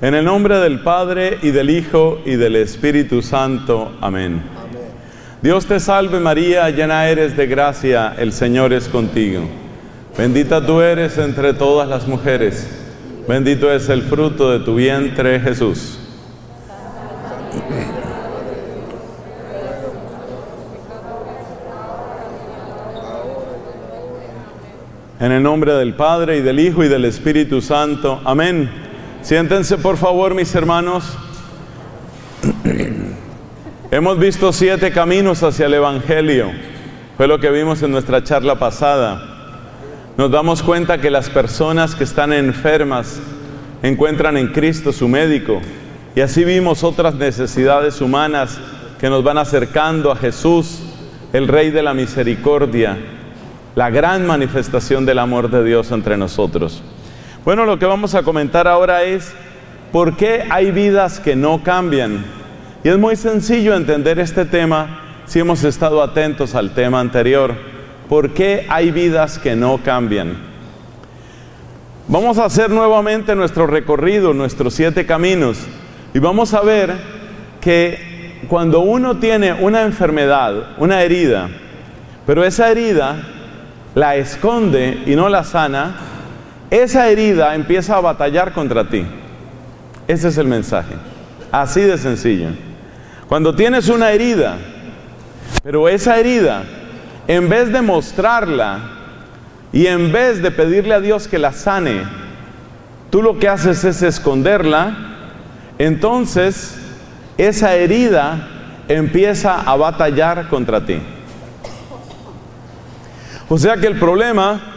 En el nombre del Padre, y del Hijo, y del Espíritu Santo. Amén. Dios te salve María, llena eres de gracia, el Señor es contigo. Bendita tú eres entre todas las mujeres, bendito es el fruto de tu vientre, Jesús. En el nombre del Padre, y del Hijo, y del Espíritu Santo. Amén. Siéntense por favor, mis hermanos. Hemos visto 7 caminos hacia el Evangelio. Fue lo que vimos en nuestra charla pasada. Nos damos cuenta que las personas que están enfermas encuentran en Cristo su médico. Y así vimos otras necesidades humanas que nos van acercando a Jesús, el Rey de la Misericordia, la gran manifestación del amor de Dios entre nosotros. Bueno, lo que vamos a comentar ahora es ¿por qué hay vidas que no cambian? Y es muy sencillo entender este tema si hemos estado atentos al tema anterior. ¿Por qué hay vidas que no cambian? Vamos a hacer nuevamente nuestro recorrido, nuestros 7 caminos, y vamos a ver que cuando uno tiene una enfermedad, una herida, pero esa herida la esconde y no la sana, esa herida empieza a batallar contra ti. Ese es el mensaje, así de sencillo. Cuando tienes una herida, pero esa herida, en vez de mostrarla y en vez de pedirle a Dios que la sane, tú lo que haces es esconderla, entonces esa herida empieza a batallar contra ti. O sea que el problema,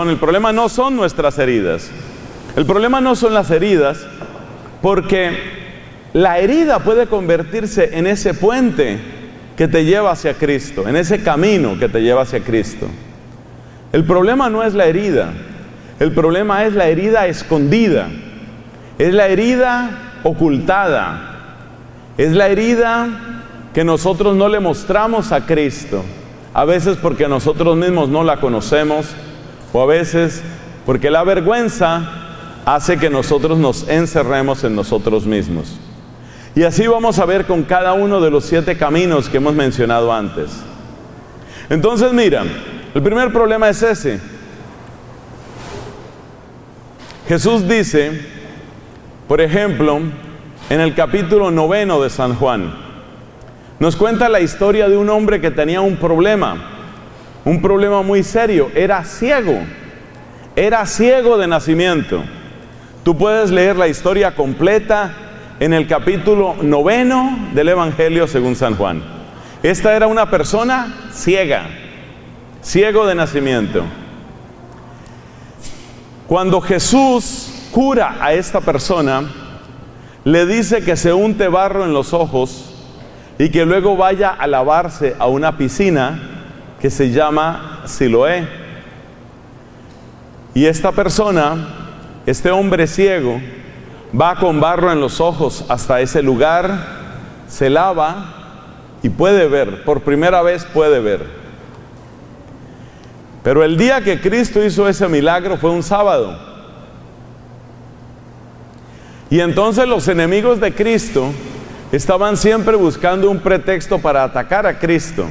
el problema no son nuestras heridas. El problema no son las heridas, porque la herida puede convertirse en ese puente que te lleva hacia Cristo, en ese camino que te lleva hacia Cristo. El problema no es la herida, el problema es la herida escondida, es la herida ocultada, es la herida que nosotros no le mostramos a Cristo. A veces porque nosotros mismos no la conocemos, o a veces porque la vergüenza hace que nosotros nos encerremos en nosotros mismos. Y así vamos a ver con cada uno de los 7 caminos que hemos mencionado antes. Entonces mira, el primer problema es ese. Jesús dice, por ejemplo, en el capítulo 9 de San Juan, nos cuenta la historia de un hombre que tenía un problema muy serio. Era ciego de nacimiento. Tú puedes leer la historia completa en el capítulo 9 del Evangelio según San Juan. Esta era una persona ciego de nacimiento. Cuando Jesús cura a esta persona, le dice que se unte barro en los ojos y que luego vaya a lavarse a una piscina que se llama Siloé. Y esta persona, este hombre ciego, va con barro en los ojos hasta ese lugar, se lava y puede ver, por primera vez puede ver. Pero el día que Cristo hizo ese milagro fue un sábado. Y entonces los enemigos de Cristo estaban siempre buscando un pretexto para atacar a Cristo.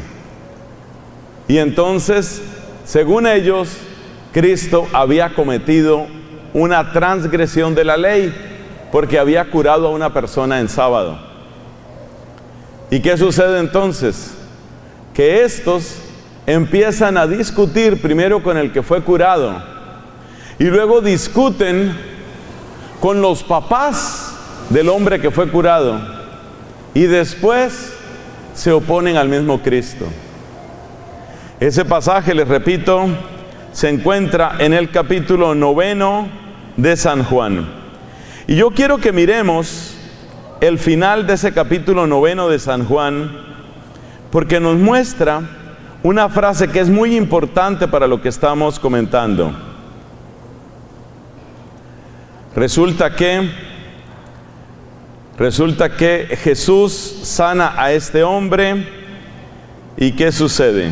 Y entonces, según ellos, Cristo había cometido una transgresión de la ley, porque había curado a una persona en sábado. ¿Y qué sucede entonces? Que estos empiezan a discutir primero con el que fue curado, y luego discuten con los papás del hombre que fue curado. Y después se oponen al mismo Cristo. Ese pasaje, les repito, se encuentra en el capítulo 9 de San Juan. Y yo quiero que miremos el final de ese capítulo 9 de San Juan, porque nos muestra una frase que es muy importante para lo que estamos comentando. Resulta que Jesús sana a este hombre, ¿y qué sucede?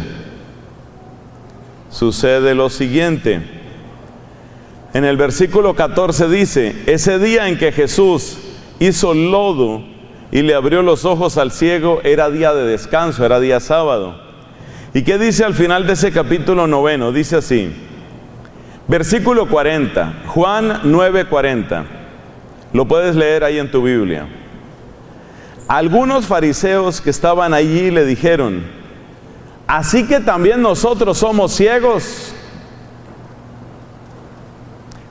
Sucede lo siguiente. En el versículo 14 dice: ese día en que Jesús hizo lodo y le abrió los ojos al ciego, era día de descanso, era día sábado. ¿Y qué dice al final de ese capítulo 9? Dice así, versículo 40, Juan 9:40. Lo puedes leer ahí en tu Biblia. Algunos fariseos que estaban allí le dijeron: ¿así que también nosotros somos ciegos?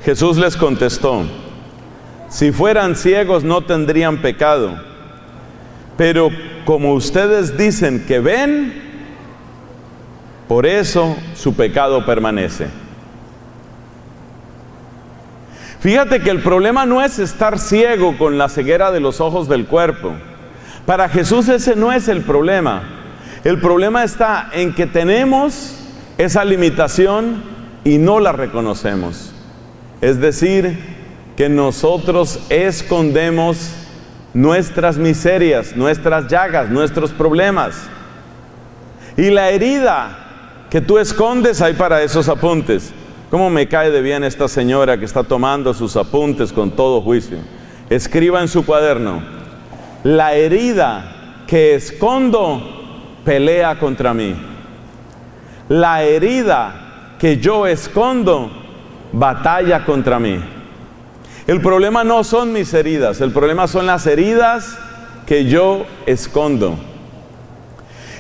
Jesús les contestó: si fueran ciegos no tendrían pecado, pero como ustedes dicen que ven, por eso su pecado permanece. Fíjate que el problema no es estar ciego con la ceguera de los ojos del cuerpo. Para Jesús ese no es el problema. El problema está en que tenemos esa limitación y no la reconocemos. Es decir, que nosotros escondemos nuestras miserias, nuestras llagas, nuestros problemas. Y la herida que tú escondes, hay para esos apuntes. ¿Cómo me cae de bien esta señora que está tomando sus apuntes con todo juicio? Escriba en su cuaderno: la herida que escondo pelea contra mí. La herida que yo escondo batalla contra mí. El problema no son mis heridas, el problema son las heridas que yo escondo.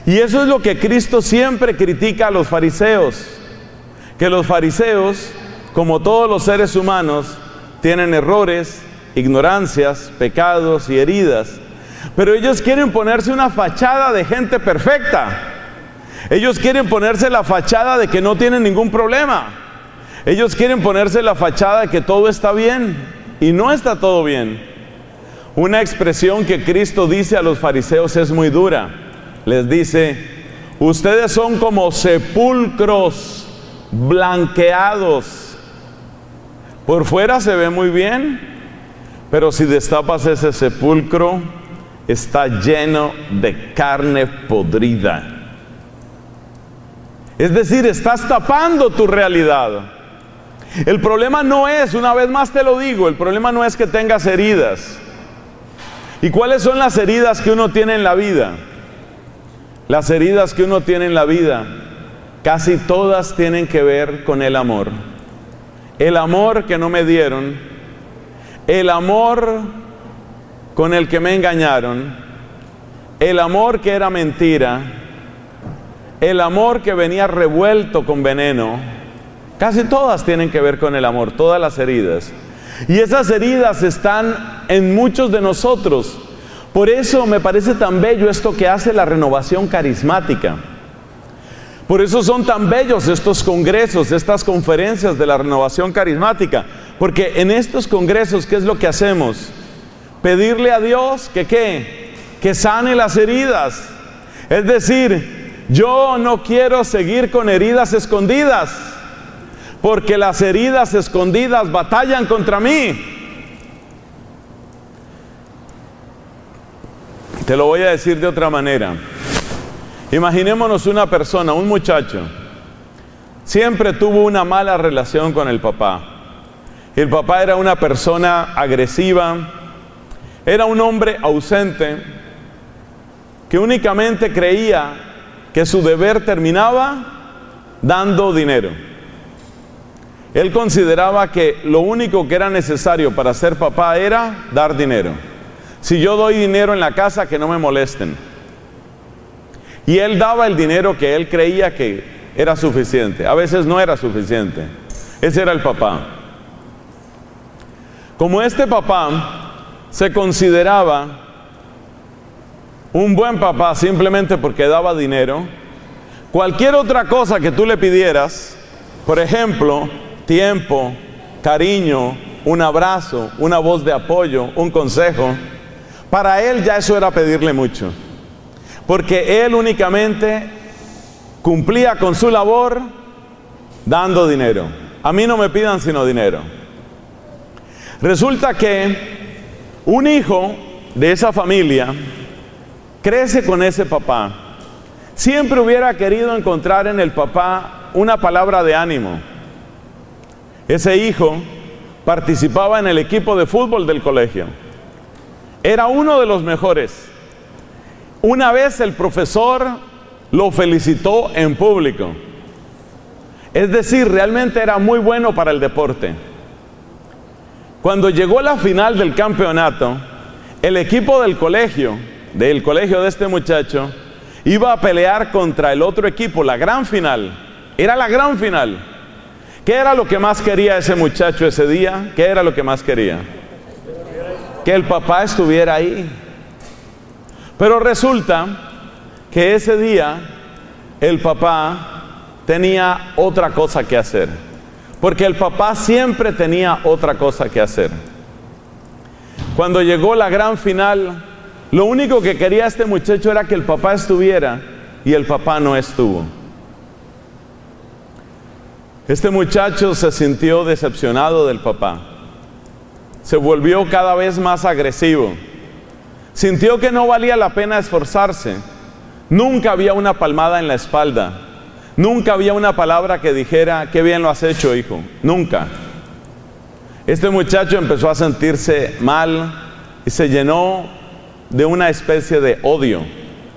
Y eso es lo que Cristo siempre critica a los fariseos. Que los fariseos, como todos los seres humanos, tienen errores, ignorancias, pecados y heridas. Pero ellos quieren ponerse una fachada de gente perfecta. Ellos quieren ponerse la fachada de que no tienen ningún problema. Ellos quieren ponerse la fachada de que todo está bien. Y no está todo bien. Una expresión que Cristo dice a los fariseos es muy dura. Les dice: ustedes son como sepulcros blanqueados. Por fuera se ve muy bien, pero si destapas ese sepulcro, está lleno de carne podrida. Es decir, estás tapando tu realidad. El problema no es, una vez más te lo digo, el problema no es que tengas heridas. ¿Y cuáles son las heridas que uno tiene en la vida? Las heridas que uno tiene en la vida, casi todas tienen que ver con el amor. El amor que no me dieron, el amor con el que me engañaron, el amor que era mentira, el amor que venía revuelto con veneno. Casi todas tienen que ver con el amor, todas las heridas. Y esas heridas están en muchos de nosotros. Por eso me parece tan bello esto que hace la renovación carismática. Por eso son tan bellos estos congresos, estas conferencias de la renovación carismática. Porque en estos congresos, ¿qué es lo que hacemos? Pedirle a Dios que ¿qué? Que sane las heridas. Es decir, yo no quiero seguir con heridas escondidas, porque las heridas escondidas batallan contra mí. Te lo voy a decir de otra manera. Imaginémonos una persona, un muchacho, siempre tuvo una mala relación con el papá. El papá era una persona agresiva, era un hombre ausente, que únicamente creía que su deber terminaba dando dinero. Él consideraba que lo único que era necesario para ser papá era dar dinero. Si yo doy dinero en la casa, que no me molesten. Y él daba el dinero que él creía que era suficiente. A veces no era suficiente. Ese era el papá. Como este papá se consideraba un buen papá simplemente porque daba dinero, cualquier otra cosa que tú le pidieras, por ejemplo, tiempo, cariño, un abrazo, una voz de apoyo, un consejo, para él ya eso era pedirle mucho. Porque él únicamente cumplía con su labor dando dinero. A mí no me pidan sino dinero. Resulta que un hijo de esa familia crece con ese papá. Siempre hubiera querido encontrar en el papá una palabra de ánimo. Ese hijo participaba en el equipo de fútbol del colegio. Era uno de los mejores. Una vez el profesor lo felicitó en público. Es decir, realmente era muy bueno para el deporte. Cuando llegó la final del campeonato, el equipo del colegio de este muchacho, iba a pelear contra el otro equipo, la gran final. Era la gran final. ¿Qué era lo que más quería ese muchacho ese día? ¿Qué era lo que más quería? Que el papá estuviera ahí. Pero resulta que ese día el papá tenía otra cosa que hacer. Porque el papá siempre tenía otra cosa que hacer. Cuando llegó la gran final, lo único que quería este muchacho era que el papá estuviera, y el papá no estuvo. Este muchacho se sintió decepcionado del papá. Se volvió cada vez más agresivo. Sintió que no valía la pena esforzarse. Nunca había una palmada en la espalda. Nunca había una palabra que dijera, qué bien lo has hecho, hijo. Nunca. Este muchacho empezó a sentirse mal y se llenó de una especie de odio.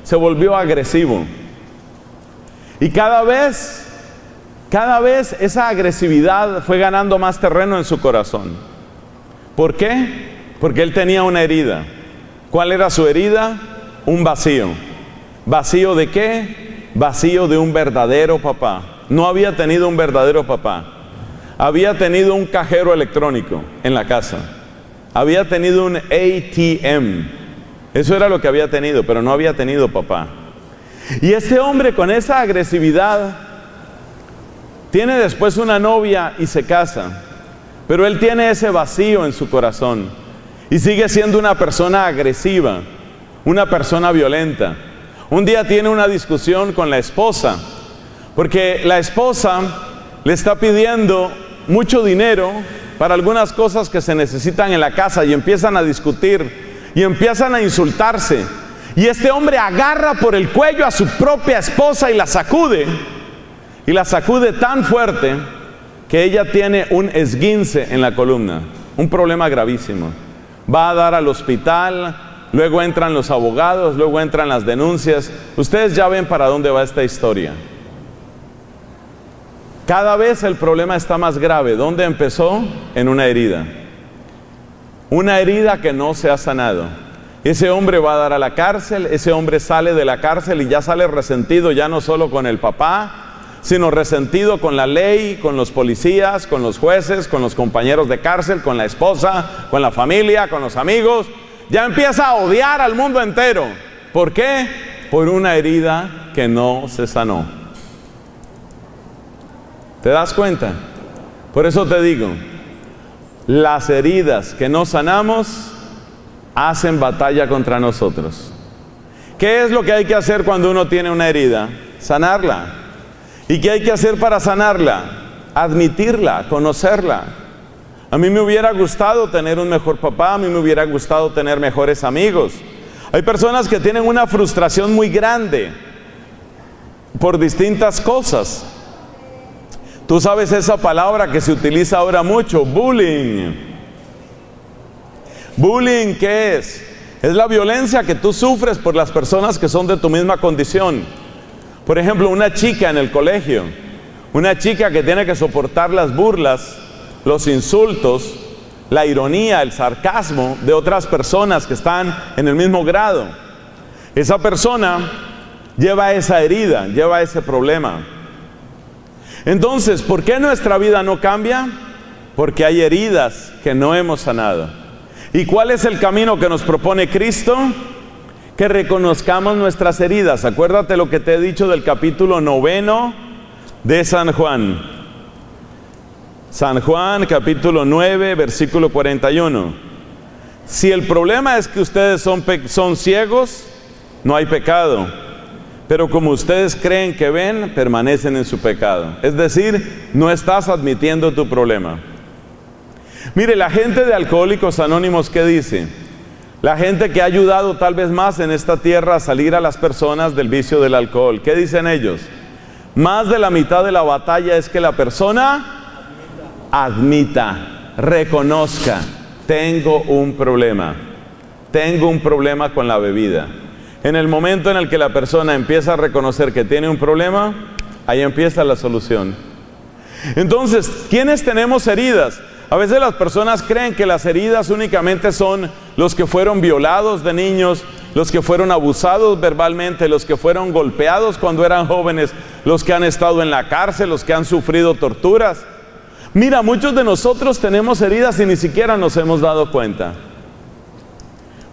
Se volvió agresivo. Y cada vez esa agresividad fue ganando más terreno en su corazón. ¿Por qué? Porque él tenía una herida. ¿Cuál era su herida? Un vacío. ¿Vacío de qué? Vacío de un verdadero papá. No había tenido un verdadero papá. Había tenido un cajero electrónico en la casa. Había tenido un ATM. Eso era lo que había tenido, pero no había tenido papá. Y este hombre, con esa agresividad, tiene después una novia y se casa. Pero él tiene ese vacío en su corazón. Y sigue siendo una persona agresiva, una persona violenta. Un día tiene una discusión con la esposa, porque la esposa le está pidiendo mucho dinero para algunas cosas que se necesitan en la casa, y empiezan a discutir y empiezan a insultarse. Y este hombre agarra por el cuello a su propia esposa y la sacude tan fuerte que ella tiene un esguince en la columna, un problema gravísimo. Va a dar al hospital, luego entran los abogados, luego entran las denuncias. Ustedes ya ven para dónde va esta historia. Cada vez el problema está más grave. ¿Dónde empezó? En una herida. Una herida que no se ha sanado. Ese hombre va a dar a la cárcel, ese hombre sale de la cárcel y ya sale resentido, ya no solo con el papá, sino resentido con la ley, con los policías, con los jueces, con los compañeros de cárcel, con la esposa, con la familia, con los amigos. Ya empieza a odiar al mundo entero. ¿Por qué? Por una herida que no se sanó. ¿Te das cuenta? Por eso te digo, las heridas que no sanamos hacen batalla contra nosotros. ¿Qué es lo que hay que hacer cuando uno tiene una herida? Sanarla. ¿Y qué hay que hacer para sanarla? Admitirla, conocerla. A mí me hubiera gustado tener un mejor papá, a mí me hubiera gustado tener mejores amigos. Hay personas que tienen una frustración muy grande por distintas cosas. Tú sabes esa palabra que se utiliza ahora mucho, bullying. ¿Bullying qué es? Es la violencia que tú sufres por las personas que son de tu misma condición. Por ejemplo, una chica en el colegio, una chica que tiene que soportar las burlas, los insultos, la ironía, el sarcasmo de otras personas que están en el mismo grado. Esa persona lleva esa herida, lleva ese problema. Entonces, ¿por qué nuestra vida no cambia? Porque hay heridas que no hemos sanado. ¿Y cuál es el camino que nos propone Cristo? Que reconozcamos nuestras heridas. Acuérdate lo que te he dicho del capítulo 9 de San Juan. San Juan, capítulo 9, versículo 41. Si el problema es que ustedes son ciegos, no hay pecado. Pero como ustedes creen que ven, permanecen en su pecado. Es decir, no estás admitiendo tu problema. Mire, la gente de Alcohólicos Anónimos, ¿qué dice? La gente que ha ayudado tal vez más en esta tierra a salir a las personas del vicio del alcohol. ¿Qué dicen ellos? Más de la mitad de la batalla es que la persona admita, reconozca, tengo un problema con la bebida. En el momento en el que la persona empieza a reconocer que tiene un problema, ahí empieza la solución. Entonces, ¿quiénes tenemos heridas? A veces las personas creen que las heridas únicamente son los que fueron violados de niños, los que fueron abusados verbalmente, los que fueron golpeados cuando eran jóvenes, los que han estado en la cárcel, los que han sufrido torturas. Mira, muchos de nosotros tenemos heridas y ni siquiera nos hemos dado cuenta.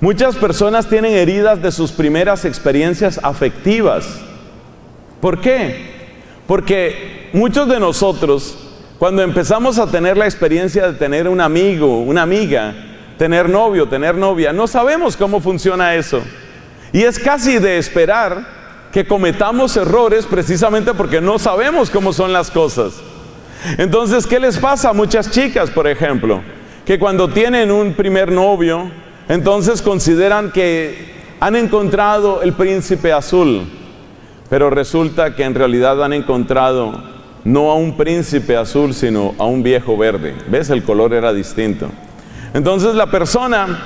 Muchas personas tienen heridas de sus primeras experiencias afectivas. ¿Por qué? Porque muchos de nosotros, cuando empezamos a tener la experiencia de tener un amigo, una amiga, tener novio, tener novia, no sabemos cómo funciona eso. Y es casi de esperar que cometamos errores precisamente porque no sabemos cómo son las cosas. Entonces, ¿qué les pasa a muchas chicas, por ejemplo? Que cuando tienen un primer novio, entonces consideran que han encontrado el príncipe azul, pero resulta que en realidad han encontrado no a un príncipe azul, sino a un viejo verde. ¿Ves? El color era distinto. Entonces la persona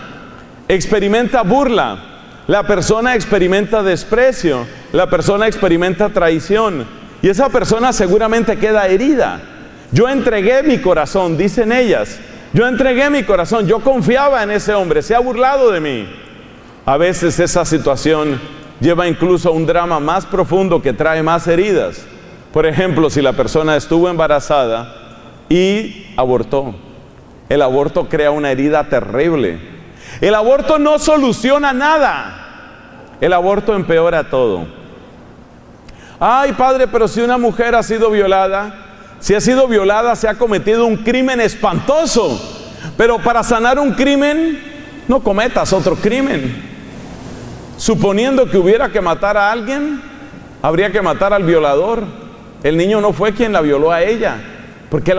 experimenta burla, la persona experimenta desprecio, la persona experimenta traición, y esa persona seguramente queda herida. Yo entregué mi corazón, dicen ellas, yo entregué mi corazón, yo confiaba en ese hombre, se ha burlado de mí. A veces esa situación lleva incluso a un drama más profundo que trae más heridas. Por ejemplo, si la persona estuvo embarazada y abortó. El aborto crea una herida terrible. El aborto no soluciona nada. El aborto empeora todo. Ay, padre, pero si una mujer ha sido violada, si ha sido violada, se ha cometido un crimen espantoso. Pero para sanar un crimen, no cometas otro crimen. Suponiendo que hubiera que matar a alguien, habría que matar al violador. El niño no fue quien la violó a ella. ¿Por qué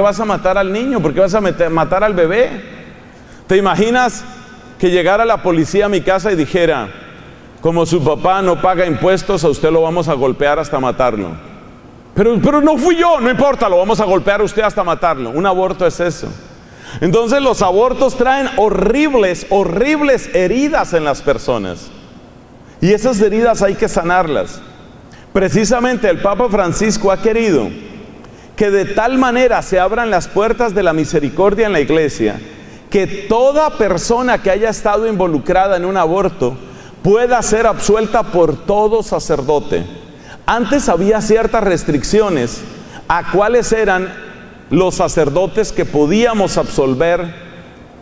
vas a matar al niño? ¿Por qué vas a matar al bebé? ¿Te imaginas que llegara la policía a mi casa y dijera, como su papá no paga impuestos, a usted lo vamos a golpear hasta matarlo? Pero no fui yo, no importa, lo vamos a golpear a usted hasta matarlo. Un aborto es eso. Entonces los abortos traen horribles heridas en las personas. Y esas heridas hay que sanarlas. Precisamente el Papa Francisco ha querido que de tal manera se abran las puertas de la misericordia en la iglesia, que toda persona que haya estado involucrada en un aborto pueda ser absuelta por todo sacerdote. Antes había ciertas restricciones a cuáles eran los sacerdotes que podíamos absolver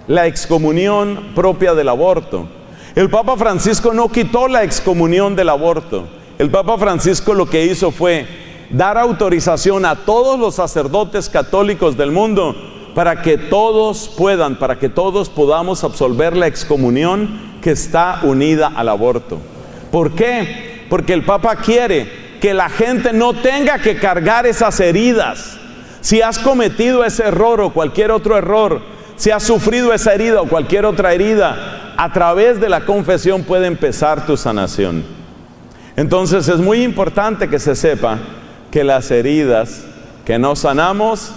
la excomunión propia del aborto. El Papa Francisco no quitó la excomunión del aborto. El Papa Francisco lo que hizo fue dar autorización a todos los sacerdotes católicos del mundo para que todos podamos absolver la excomunión que está unida al aborto. ¿Por qué? Porque el Papa quiere que la gente no tenga que cargar esas heridas. Si has cometido ese error o cualquier otro error, si has sufrido esa herida o cualquier otra herida, a través de la confesión puede empezar tu sanación. Entonces es muy importante que se sepa que las heridas que no sanamos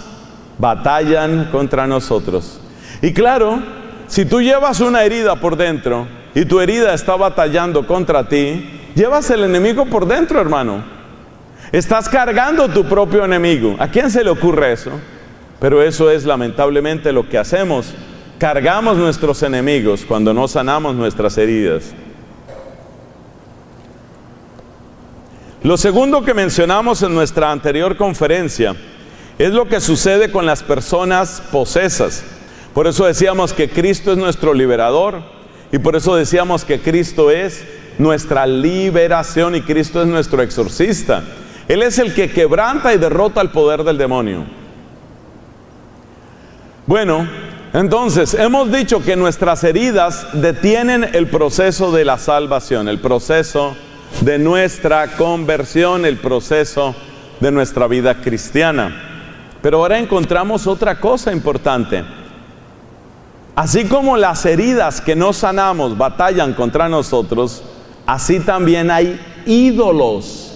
batallan contra nosotros. Y claro, si tú llevas una herida por dentro y tu herida está batallando contra ti, llevas el enemigo por dentro, hermano. Estás cargando tu propio enemigo. ¿A quién se le ocurre eso? Pero eso es lamentablemente lo que hacemos. Cargamos nuestros enemigos cuando no sanamos nuestras heridas. Lo segundo que mencionamos en nuestra anterior conferencia es lo que sucede con las personas posesas. Por eso decíamos que Cristo es nuestro liberador y por eso decíamos que Cristo es nuestra liberación y Cristo es nuestro exorcista. Él es el que quebranta y derrota el poder del demonio. Bueno, entonces hemos dicho que nuestras heridas detienen el proceso de la salvación, el proceso de nuestra conversión, el proceso de nuestra vida cristiana. Pero ahora encontramos otra cosa importante. Así como las heridas que no sanamos batallan contra nosotros, así también hay ídolos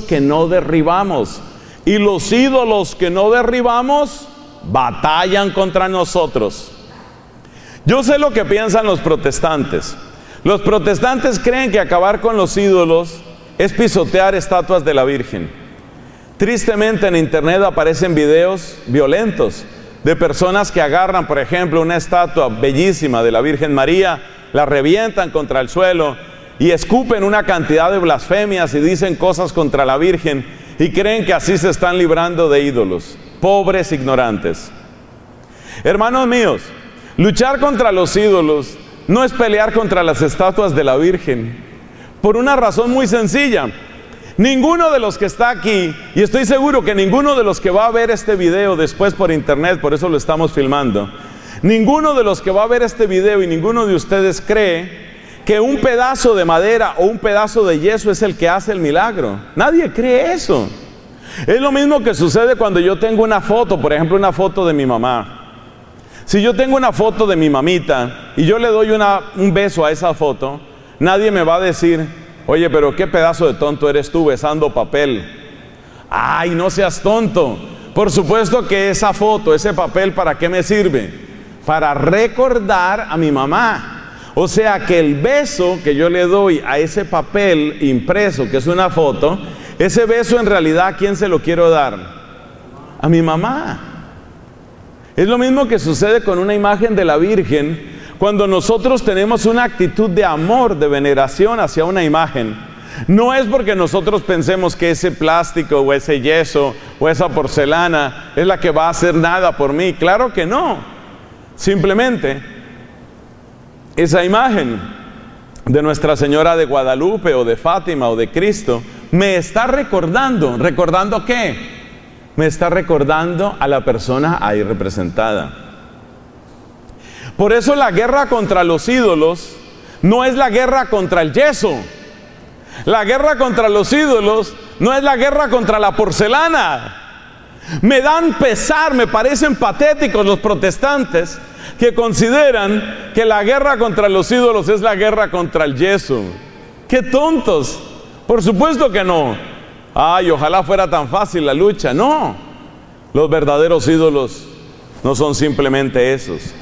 que no derribamos, y los ídolos que no derribamos batallan contra nosotros. Yo sé lo que piensan los protestantes. Los protestantes creen que acabar con los ídolos es pisotear estatuas de la Virgen. Tristemente en internet aparecen videos violentos de personas que agarran, por ejemplo, una estatua bellísima de la Virgen María, la revientan contra el suelo y escupen una cantidad de blasfemias y dicen cosas contra la Virgen y creen que así se están librando de ídolos. Pobres ignorantes. Hermanos míos, luchar contra los ídolos no es pelear contra las estatuas de la Virgen, por una razón muy sencilla. Ninguno de los que está aquí, y estoy seguro que ninguno de los que va a ver este video después por internet, por eso lo estamos filmando, ninguno de los que va a ver este video y ninguno de ustedes cree que un pedazo de madera o un pedazo de yeso es el que hace el milagro. Nadie cree eso. Es lo mismo que sucede cuando yo tengo una foto, por ejemplo, una foto de mi mamá. Si yo tengo una foto de mi mamita y yo le doy un beso a esa foto, nadie me va a decir, oye, pero qué pedazo de tonto eres tú besando papel. Ay, no seas tonto. Por supuesto que esa foto, ese papel, ¿para qué me sirve? Para recordar a mi mamá. O sea que el beso que yo le doy a ese papel impreso, que es una foto, ese beso en realidad, ¿a quién se lo quiero dar? A mi mamá. Es lo mismo que sucede con una imagen de la Virgen. Cuando nosotros tenemos una actitud de amor, de veneración hacia una imagen, no es porque nosotros pensemos que ese plástico o ese yeso o esa porcelana es la que va a hacer nada por mí. Claro que no. Simplemente esa imagen de Nuestra Señora de Guadalupe o de Fátima o de Cristo me está recordando. ¿Recordando qué? Me está recordando a la persona ahí representada. Por eso la guerra contra los ídolos no es la guerra contra el yeso. La guerra contra los ídolos no es la guerra contra la porcelana. Me dan pesar, me parecen patéticos los protestantes que consideran que la guerra contra los ídolos es la guerra contra el yeso. ¡Qué tontos! Por supuesto que no. Ay, ojalá fuera tan fácil la lucha. No, los verdaderos ídolos no son simplemente esos.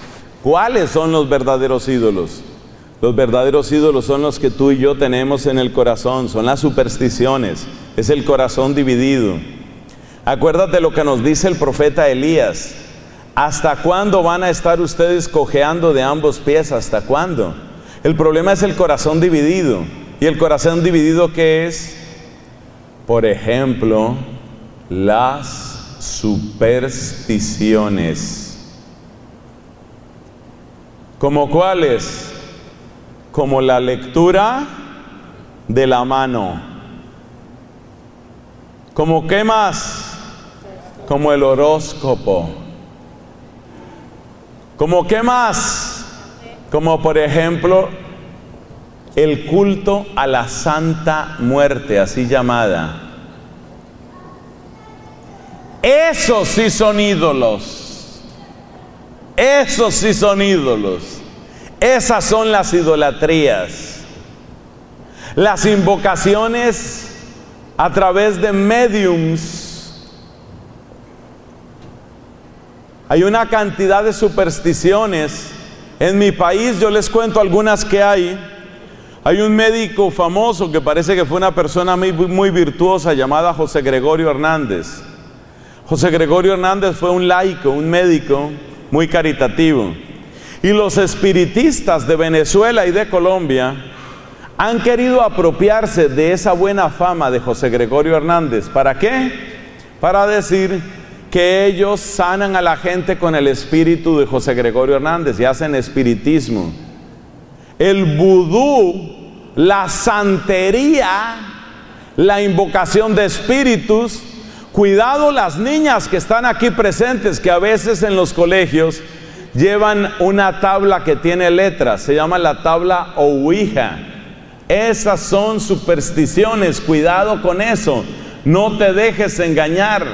¿Cuáles son los verdaderos ídolos? Los verdaderos ídolos son los que tú y yo tenemos en el corazón, son las supersticiones, es el corazón dividido. Acuérdate lo que nos dice el profeta Elías. ¿Hasta cuándo van a estar ustedes cojeando de ambos pies? ¿Hasta cuándo? El problema es el corazón dividido. ¿Y el corazón dividido qué es? Por ejemplo, las supersticiones. ¿Como cuáles? Como la lectura de la mano. ¿Como qué más? Como el horóscopo. ¿Como qué más? Como por ejemplo el culto a la Santa Muerte, así llamada. Esos sí son ídolos. Esos sí son ídolos. Esas son las idolatrías. Las invocaciones a través de médiums. Hay una cantidad de supersticiones. En mi país yo les cuento algunas que hay. Hay un médico famoso que parece que fue una persona muy virtuosa llamada José Gregorio Hernández. José Gregorio Hernández fue un laico, un médico muy caritativo. Y los espiritistas de Venezuela y de Colombia han querido apropiarse de esa buena fama de José Gregorio Hernández. ¿Para qué? Para decir que ellos sanan a la gente con el espíritu de José Gregorio Hernández y hacen espiritismo. El vudú, la santería, la invocación de espíritus. Cuidado las niñas que están aquí presentes, que a veces en los colegios llevan una tabla que tiene letras, se llama la tabla Ouija. Esas son supersticiones, cuidado con eso, no te dejes engañar,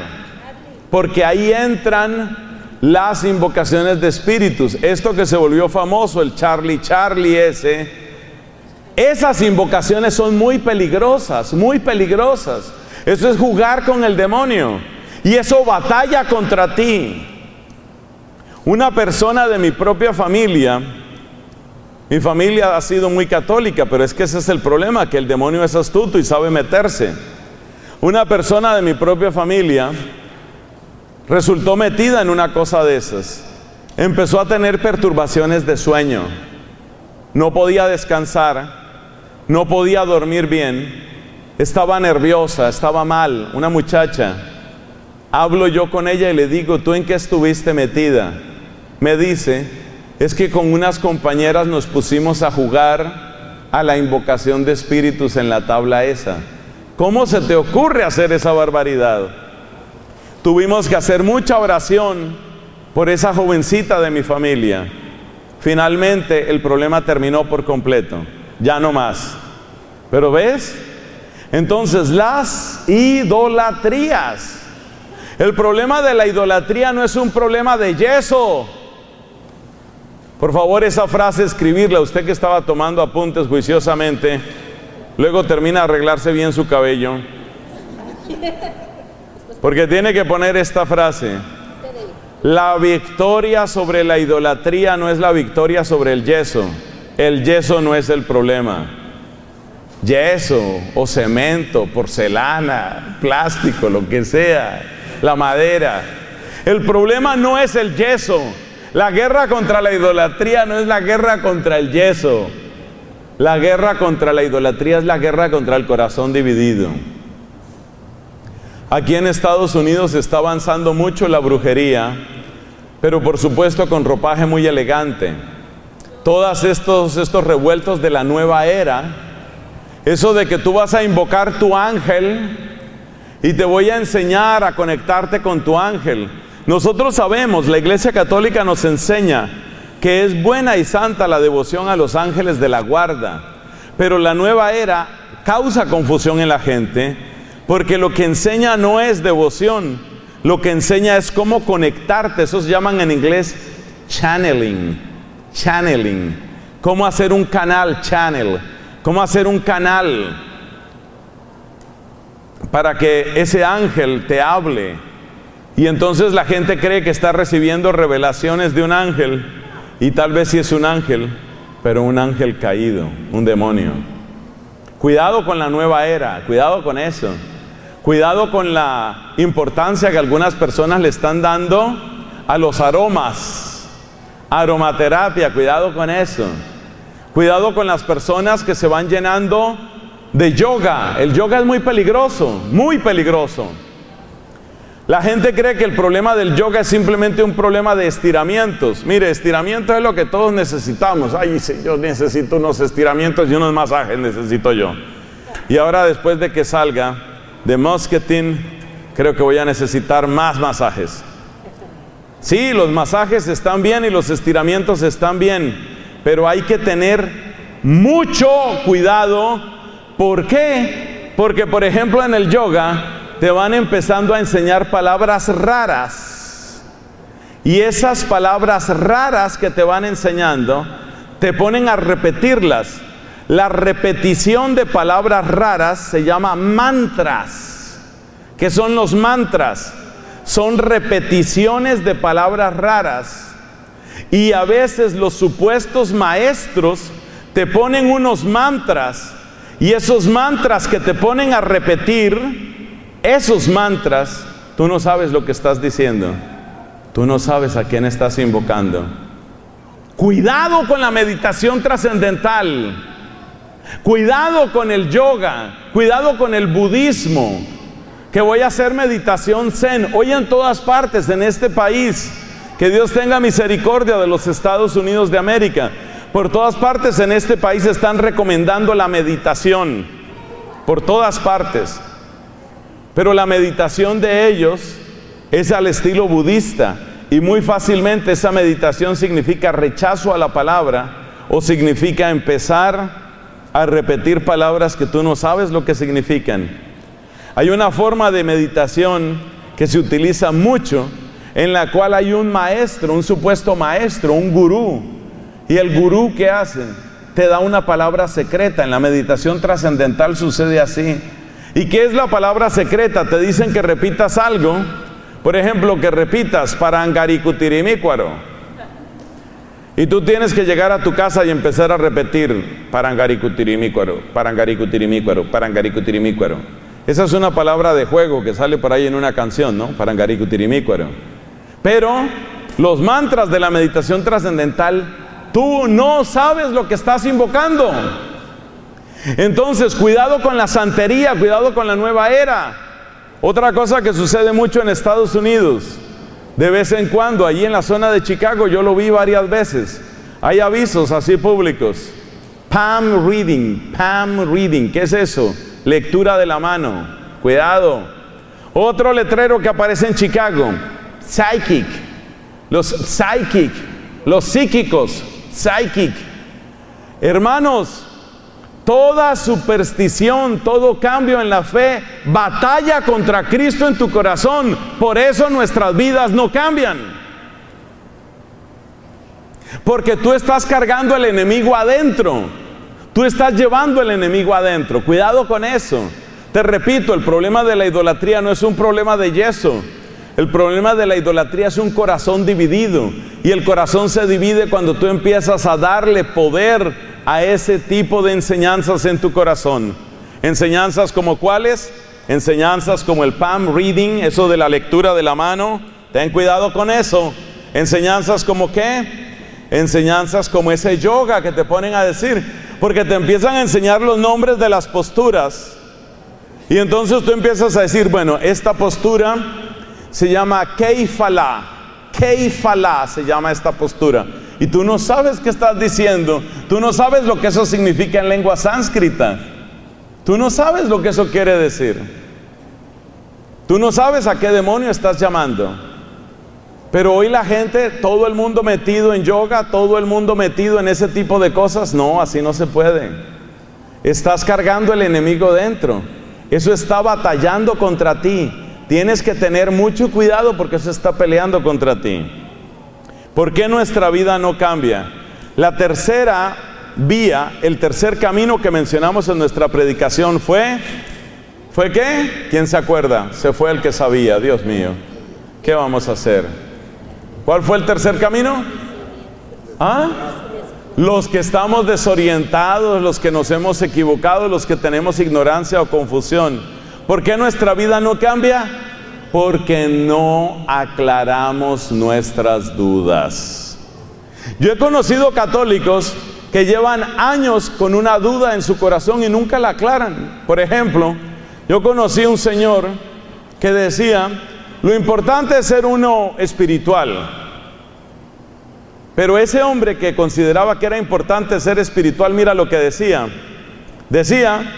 porque ahí entran las invocaciones de espíritus. Esto que se volvió famoso, el Charlie ese, esas invocaciones son muy peligrosas, muy peligrosas. Eso es jugar con el demonio. Y eso batalla contra ti. Una persona de mi propia familia, mi familia ha sido muy católica, pero es que ese es el problema, que el demonio es astuto y sabe meterse. Una persona de mi propia familia resultó metida en una cosa de esas. Empezó a tener perturbaciones de sueño. No podía descansar, no podía dormir bien, estaba nerviosa, estaba mal, una muchacha. Hablo yo con ella y le digo, ¿tú en qué estuviste metida? Me dice, es que con unas compañeras nos pusimos a jugar a la invocación de espíritus en la tabla esa. ¿Cómo se te ocurre hacer esa barbaridad? Tuvimos que hacer mucha oración por esa jovencita de mi familia. Finalmente el problema terminó por completo, ya no más. Pero ¿ves? Entonces las idolatrías. El problema de la idolatría no es un problema de yeso. Por favor, esa frase escribirla, usted que estaba tomando apuntes juiciosamente, luego termina de arreglarse bien su cabello, porque tiene que poner esta frase: la victoria sobre la idolatría no es la victoria sobre el yeso no es el problema. Yeso o cemento, porcelana, plástico, lo que sea, la madera. El problema no es el yeso. La guerra contra la idolatría no es la guerra contra el yeso. La guerra contra la idolatría es la guerra contra el corazón dividido. Aquí en Estados Unidos está avanzando mucho la brujería, pero por supuesto con ropaje muy elegante. Todos estos revueltos de la nueva era, eso de que tú vas a invocar tu ángel y te voy a enseñar a conectarte con tu ángel. Nosotros sabemos, la Iglesia Católica nos enseña que es buena y santa la devoción a los ángeles de la guarda, pero la nueva era causa confusión en la gente, porque lo que enseña no es devoción, lo que enseña es cómo conectarte. Eso se llaman en inglés channeling, cómo hacer un canal, cómo hacer un canal para que ese ángel te hable. Y entonces la gente cree que está recibiendo revelaciones de un ángel, y tal vez sí es un ángel, pero un ángel caído, un demonio. Cuidado con la nueva era, cuidado con eso. Cuidado con la importancia que algunas personas le están dando a los aromas, aromaterapia, cuidado con eso. Cuidado con las personas que se van llenando de yoga. El yoga es muy peligroso, muy peligroso. La gente cree que el problema del yoga es simplemente un problema de estiramientos. Mire, estiramiento es lo que todos necesitamos. Ay, sí, yo necesito unos estiramientos y unos masajes, necesito yo. Y ahora, después de que salga de Musketin, creo que voy a necesitar más masajes. Sí, los masajes están bien y los estiramientos están bien, pero hay que tener mucho cuidado. ¿Por qué? Porque, por ejemplo, en el yoga te van empezando a enseñar palabras raras, y esas palabras raras que te van enseñando te ponen a repetirlas. La repetición de palabras raras se llama mantras. ¿Qué son los mantras? Son repeticiones de palabras raras, y a veces los supuestos maestros te ponen unos mantras, y esos mantras que te ponen a repetir, esos mantras, tú no sabes lo que estás diciendo, tú no sabes a quién estás invocando. Cuidado con la meditación trascendental, cuidado con el yoga, cuidado con el budismo, que voy a hacer meditación zen. Hoy en todas partes en este país, que Dios tenga misericordia de los Estados Unidos de América, por todas partes en este país están recomendando la meditación, por todas partes. Pero la meditación de ellos es al estilo budista, y muy fácilmente esa meditación significa rechazo a la palabra, o significa empezar a repetir palabras que tú no sabes lo que significan. Hay una forma de meditación que se utiliza mucho, en la cual hay un maestro, un supuesto maestro, un gurú, y el gurú, ¿qué hace? Te da una palabra secreta. En la meditación trascendental sucede así. ¿Y qué es la palabra secreta? Te dicen que repitas algo, Por ejemplo, que repitas Parangaricutirimícuaro. Y tú tienes que llegar a tu casa y empezar a repetir Parangaricutirimícuaro, Parangaricutirimícuaro, Parangaricutirimícuaro. Esa es una palabra de juego que sale por ahí en una canción, ¿no? Parangaricutirimícuaro. Pero los mantras de la meditación trascendental, tú no sabes lo que estás invocando. Entonces, cuidado con la santería, cuidado con la nueva era. Otra cosa que sucede mucho en Estados Unidos, de vez en cuando, allí en la zona de Chicago, yo lo vi varias veces. Hay avisos así públicos. Palm reading, ¿qué es eso? Lectura de la mano, cuidado. Otro letrero que aparece en Chicago, los psíquicos, psychic. Hermanos, toda superstición, todo cambio en la fe, batalla contra Cristo en tu corazón. Por eso nuestras vidas no cambian. Porque tú estás cargando al enemigo adentro. Tú estás llevando el enemigo adentro. Cuidado con eso. Te repito, el problema de la idolatría no es un problema de yeso. El problema de la idolatría es un corazón dividido. Y el corazón se divide cuando tú empiezas a darle poder a ese tipo de enseñanzas en tu corazón. Enseñanzas como ¿cuáles? Enseñanzas como el palm reading, eso de la lectura de la mano. Ten cuidado con eso. Enseñanzas como ¿qué? Enseñanzas como ese yoga que te ponen a decir, porque te empiezan a enseñar los nombres de las posturas. Y entonces tú empiezas a decir, bueno, esta postura se llama Keifala. Keifala se llama esta postura. Y tú no sabes qué estás diciendo. Tú no sabes lo que eso significa en lengua sánscrita. Tú no sabes lo que eso quiere decir. Tú no sabes a qué demonio estás llamando. Pero hoy la gente, todo el mundo metido en yoga, todo el mundo metido en ese tipo de cosas. No, así no se puede. Estás cargando el enemigo dentro. Eso está batallando contra ti. Tienes que tener mucho cuidado porque eso está peleando contra ti. ¿Por qué nuestra vida no cambia? La tercera vía, el tercer camino que mencionamos en nuestra predicación ¿fue qué? ¿Quién se acuerda? Se fue el que sabía, Dios mío. ¿Qué vamos a hacer? ¿Cuál fue el tercer camino? ¿Ah? Los que estamos desorientados, los que nos hemos equivocado, los que tenemos ignorancia o confusión. ¿Por qué nuestra vida no cambia? Porque no aclaramos nuestras dudas. Yo he conocido católicos que llevan años con una duda en su corazón y nunca la aclaran. Por ejemplo, yo conocí a un señor que decía, lo importante es ser uno espiritual. Pero ese hombre que consideraba que era importante ser espiritual, mira lo que decía. Decía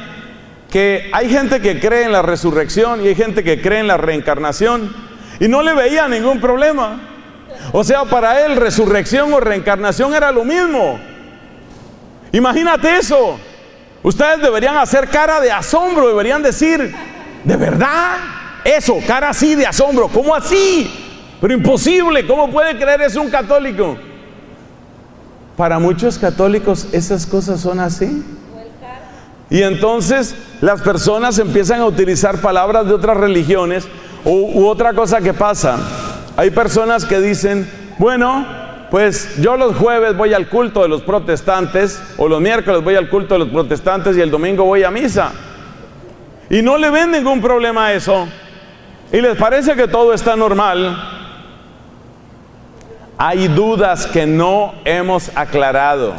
que hay gente que cree en la resurrección y hay gente que cree en la reencarnación y no le veía ningún problema. O sea, para él resurrección o reencarnación era lo mismo. Imagínate eso. Ustedes deberían hacer cara de asombro, deberían decir, ¿de verdad? Eso, cara así de asombro. ¿Cómo así? Pero imposible, ¿cómo puede creer eso un católico? Para muchos católicos esas cosas son así. Y entonces las personas empiezan a utilizar palabras de otras religiones u otra cosa que pasa. Hay personas que dicen, bueno, pues yo los jueves voy al culto de los protestantes, o los miércoles voy al culto de los protestantes y el domingo voy a misa. Y no le ven ningún problema a eso. Y les parece que todo está normal. Hay dudas que no hemos aclarado.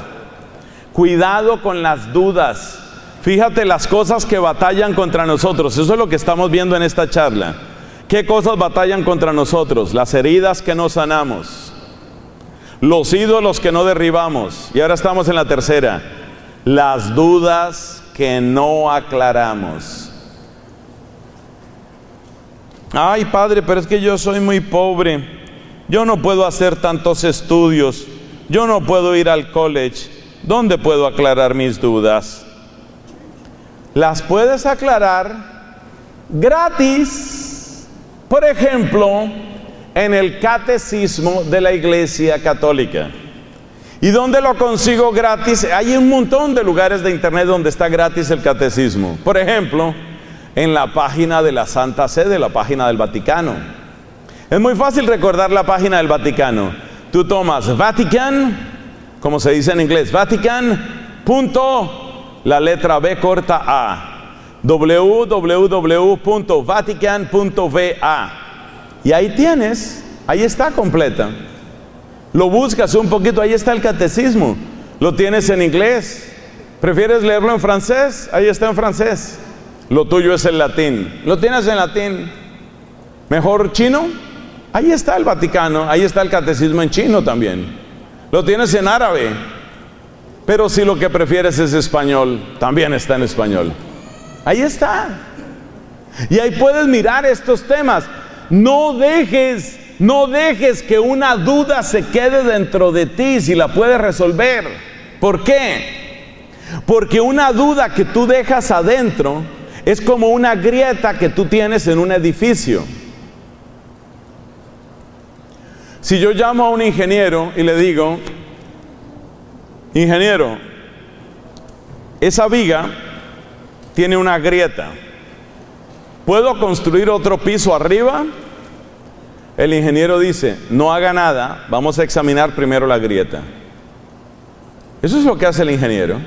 Cuidado con las dudas. Fíjate las cosas que batallan contra nosotros. Eso es lo que estamos viendo en esta charla. ¿Qué cosas batallan contra nosotros? Las heridas que no sanamos, los ídolos que no derribamos. Y ahora estamos en la tercera. Las dudas que no aclaramos. Ay, padre, pero es que yo soy muy pobre. Yo no puedo hacer tantos estudios. Yo no puedo ir al college. ¿Dónde puedo aclarar mis dudas? Las puedes aclarar gratis. Por ejemplo, en el catecismo de la Iglesia Católica. ¿Y dónde lo consigo gratis? Hay un montón de lugares de internet donde está gratis el catecismo. Por ejemplo, en la página de la Santa Sede, la página del Vaticano. Es muy fácil recordar la página del Vaticano. Tú tomas Vatican, como se dice en inglés, Vatican, punto, la letra B corta A, www.vatican.va. Y ahí tienes, ahí está completa. Lo buscas un poquito, ahí está el catecismo. Lo tienes en inglés. ¿Prefieres leerlo en francés? Ahí está en francés. Lo tuyo es el latín. Lo tienes en latín. ¿Mejor chino? Ahí está el Vaticano, ahí está el catecismo en chino también. Lo tienes en árabe. Pero si lo que prefieres es español, también está en español. Ahí está. Y ahí puedes mirar estos temas. No dejes que una duda se quede dentro de ti si la puedes resolver. ¿Por qué? Porque una duda que tú dejas adentro es como una grieta que tú tienes en un edificio. Si yo llamo a un ingeniero y le digo, ingeniero, esa viga tiene una grieta, ¿puedo construir otro piso arriba? El ingeniero dice, no haga nada, vamos a examinar primero la grieta. Eso es lo que hace el ingeniero.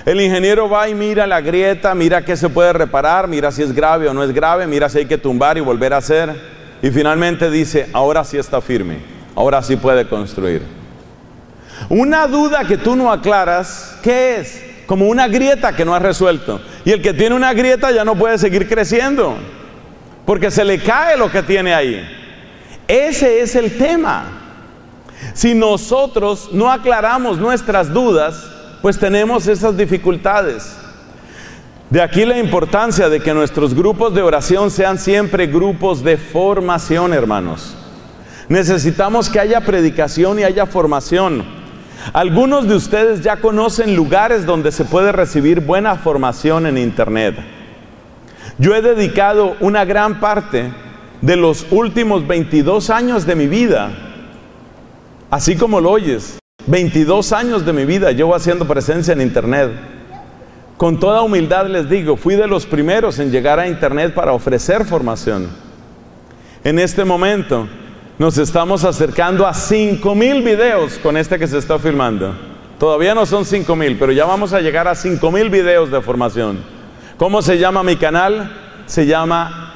El ingeniero va y mira la grieta, mira qué se puede reparar, mira si es grave o no es grave, mira si hay que tumbar y volver a hacer. Y finalmente dice, ahora sí está firme, ahora sí puede construir. Una duda que tú no aclaras, ¿qué es? Como una grieta que no has resuelto. Y el que tiene una grieta ya no puede seguir creciendo, porque se le cae lo que tiene ahí. Ese es el tema. Si nosotros no aclaramos nuestras dudas, pues tenemos esas dificultades. De aquí la importancia de que nuestros grupos de oración sean siempre grupos de formación, hermanos. Necesitamos que haya predicación y haya formación. Algunos de ustedes ya conocen lugares donde se puede recibir buena formación en internet. Yo he dedicado una gran parte de los últimos 22 años de mi vida, así como lo oyes, 22 años de mi vida llevo haciendo presencia en internet. Con toda humildad les digo, fui de los primeros en llegar a internet para ofrecer formación. En este momento nos estamos acercando a 5,000 videos con este que se está filmando. Todavía no son 5,000, pero ya vamos a llegar a 5,000 videos de formación. ¿Cómo se llama mi canal? Se llama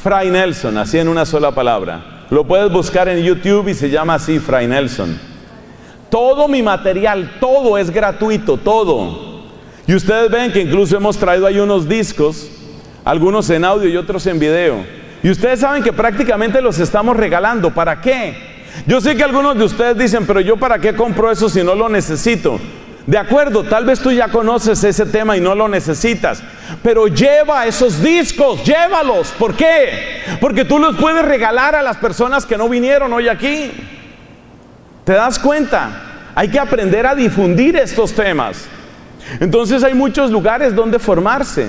Fray Nelson, así en una sola palabra. Lo puedes buscar en YouTube y se llama así, Fray Nelson. Todo mi material, todo es gratuito, todo. Y ustedes ven que incluso hemos traído ahí unos discos, algunos en audio y otros en video. Y ustedes saben que prácticamente los estamos regalando. ¿Para qué? Yo sé que algunos de ustedes dicen, pero yo ¿para qué compro eso si no lo necesito? De acuerdo, tal vez tú ya conoces ese tema y no lo necesitas. Pero lleva esos discos, llévalos. ¿Por qué? Porque tú los puedes regalar a las personas que no vinieron hoy aquí. ¿Te das cuenta? Hay que aprender a difundir estos temas. Entonces hay muchos lugares donde formarse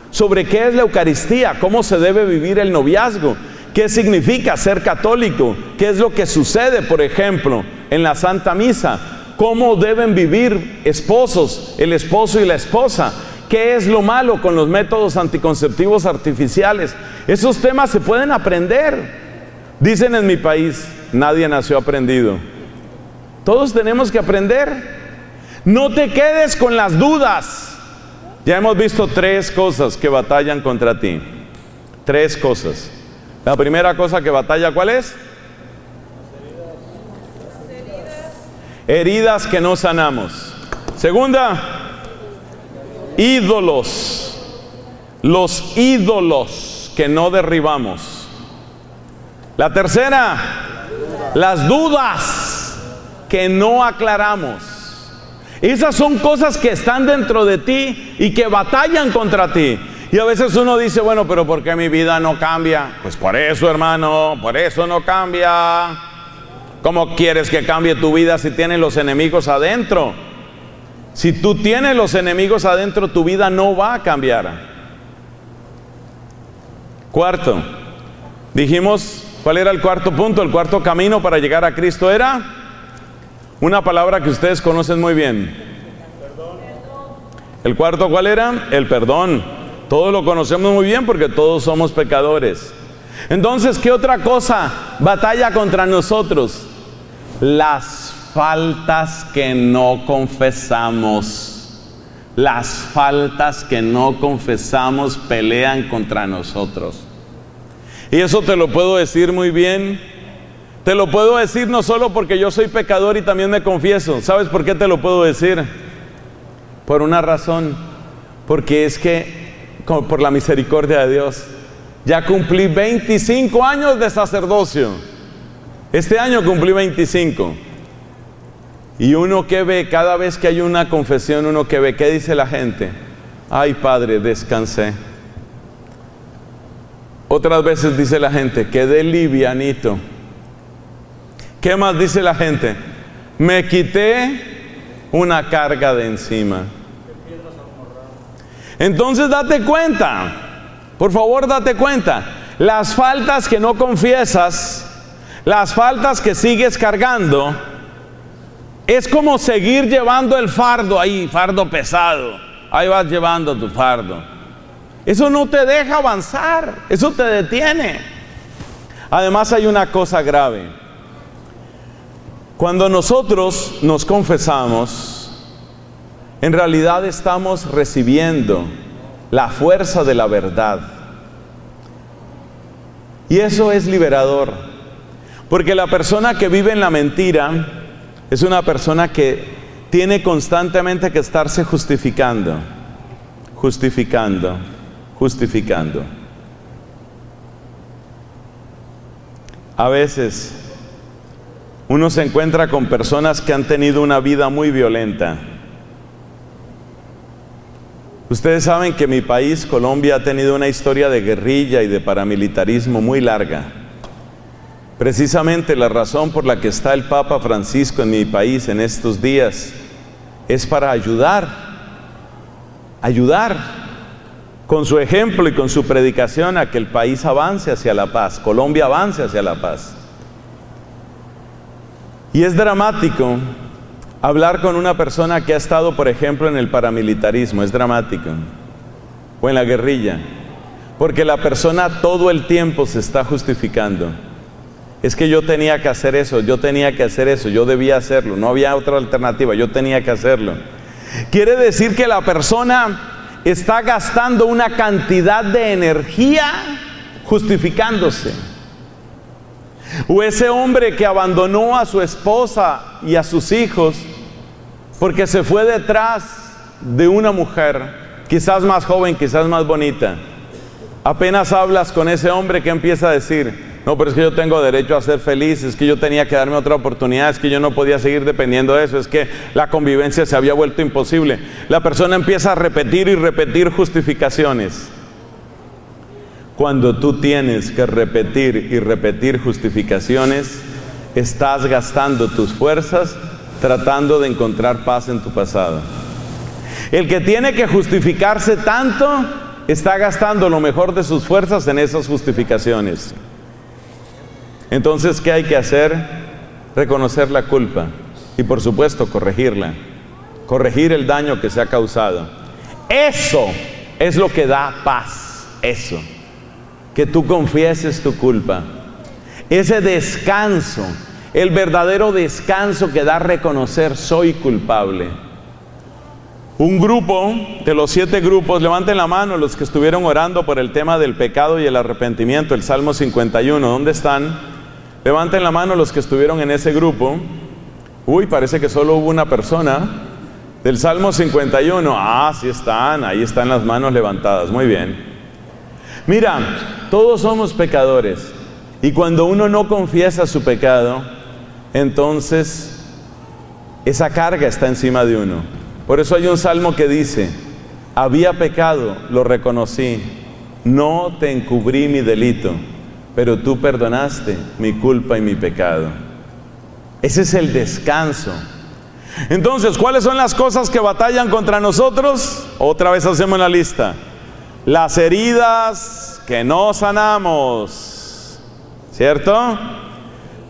sobre qué es la Eucaristía, cómo se debe vivir el noviazgo, qué significa ser católico, qué es lo que sucede, por ejemplo, en la Santa Misa, cómo deben vivir esposos, el esposo y la esposa, qué es lo malo con los métodos anticonceptivos artificiales. Esos temas se pueden aprender. Dicen en mi país, nadie nació aprendido. Todos tenemos que aprender. No te quedes con las dudas. Ya hemos visto 3 cosas que batallan contra ti. 3 cosas. La primera cosa que batalla, ¿cuál es? Heridas que no sanamos. Segunda, ídolos. Los ídolos que no derribamos. La tercera, las dudas que no aclaramos. Esas son cosas que están dentro de ti y que batallan contra ti. Y a veces uno dice, bueno, pero ¿por qué mi vida no cambia? Pues por eso, hermano, por eso no cambia. ¿Cómo quieres que cambie tu vida si tienes los enemigos adentro? Si tú tienes los enemigos adentro, tu vida no va a cambiar. Cuarto, dijimos, ¿cuál era el cuarto punto? El cuarto camino para llegar a Cristo era una palabra que ustedes conocen muy bien. ¿El cuarto cuál era? El perdón. Todos lo conocemos muy bien porque todos somos pecadores. Entonces, ¿qué otra cosa batalla contra nosotros? Las faltas que no confesamos. Las faltas que no confesamos pelean contra nosotros. Y eso te lo puedo decir muy bien. Te lo puedo decir no solo porque yo soy pecador y también me confieso. ¿Sabes por qué te lo puedo decir? Por una razón. Porque es que, por la misericordia de Dios, ya cumplí 25 años de sacerdocio. Este año cumplí 25. Y uno que ve, cada vez que hay una confesión, uno que ve, ¿qué dice la gente? Ay, Padre, descansé. Otras veces dice la gente, quedé livianito. ¿Qué más dice la gente? Me quité una carga de encima. Entonces date cuenta, por favor date cuenta, las faltas que no confiesas, las faltas que sigues cargando, es como seguir llevando el fardo ahí, fardo pesado. Ahí vas llevando tu fardo. Eso no te deja avanzar, eso te detiene. Además hay una cosa grave. Cuando nosotros nos confesamos, en realidad estamos recibiendo la fuerza de la verdad. Y eso es liberador. Porque la persona que vive en la mentira es una persona que tiene constantemente que estarse justificando. Justificando. A veces uno se encuentra con personas que han tenido una vida muy violenta. Ustedes saben que mi país, Colombia, ha tenido una historia de guerrilla y de paramilitarismo muy larga. Precisamente la razón por la que está el Papa Francisco en mi país en estos días es para ayudar con su ejemplo y con su predicación a que el país avance hacia la paz, Colombia avance hacia la paz. Y es dramático hablar con una persona que ha estado, por ejemplo, en el paramilitarismo, es dramático, o en la guerrilla, porque la persona todo el tiempo se está justificando. Es que yo tenía que hacer eso, yo debía hacerlo, no había otra alternativa, yo tenía que hacerlo. Quiere decir que la persona está gastando una cantidad de energía justificándose. O ese hombre que abandonó a su esposa y a sus hijos porque se fue detrás de una mujer, quizás más joven, quizás más bonita. Apenas hablas con ese hombre que empieza a decir, no, pero es que yo tengo derecho a ser feliz, es que yo tenía que darme otra oportunidad, es que yo no podía seguir dependiendo de eso, es que la convivencia se había vuelto imposible. La persona empieza a repetir y repetir justificaciones. Cuando tú tienes que repetir y repetir justificaciones, estás gastando tus fuerzas tratando de encontrar paz en tu pasado. El que tiene que justificarse tanto, está gastando lo mejor de sus fuerzas en esas justificaciones. Entonces, ¿qué hay que hacer? Reconocer la culpa y, por supuesto, corregirla. Corregir el daño que se ha causado. Eso es lo que da paz. Eso. Que tú confieses tu culpa. Ese descanso, el verdadero descanso que da reconocer, soy culpable. Un grupo de los 7 grupos, levanten la mano los que estuvieron orando por el tema del pecado y el arrepentimiento, el Salmo 51, ¿dónde están? Levanten la mano los que estuvieron en ese grupo. Uy, parece que solo hubo una persona. Del Salmo 51, sí están, ahí están las manos levantadas, muy bien. Mira, todos somos pecadores, y cuando uno no confiesa su pecado, entonces esa carga está encima de uno. Por eso hay un salmo que dice, había pecado, lo reconocí, no te encubrí mi delito, pero tú perdonaste mi culpa y mi pecado. Ese es el descanso. Entonces, ¿cuáles son las cosas que batallan contra nosotros? Otra vez hacemos la lista. Las heridas que no sanamos, ¿cierto?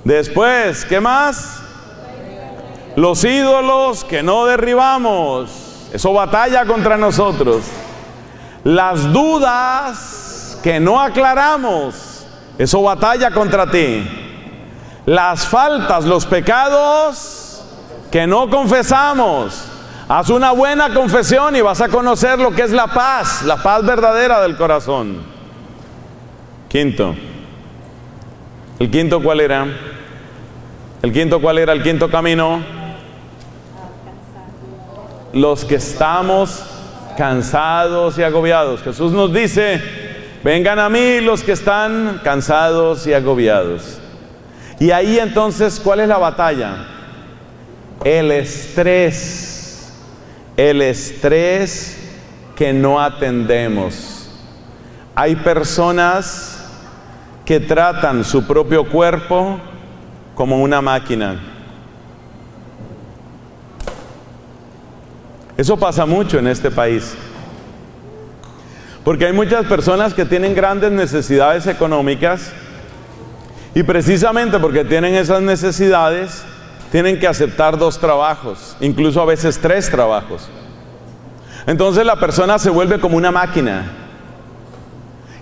Después, ¿qué más? Los ídolos que no derribamos, eso batalla contra nosotros. Las dudas que no aclaramos, Eso batalla contra ti. Las faltas, los pecados que no confesamos. Haz una buena confesión y vas a conocer lo que es la paz verdadera del corazón. Quinto. ¿El quinto cuál era? ¿El quinto cuál era? ¿El quinto camino? Los que estamos cansados y agobiados. Jesús nos dice, vengan a mí los que están cansados y agobiados. Y ahí entonces, ¿cuál es la batalla? El estrés. El estrés que no atendemos. Hay personas que tratan su propio cuerpo como una máquina. Eso pasa mucho en este país. Porque hay muchas personas que tienen grandes necesidades económicas y precisamente porque tienen esas necesidades, tienen que aceptar 2 trabajos, incluso a veces 3 trabajos. Entonces la persona se vuelve como una máquina.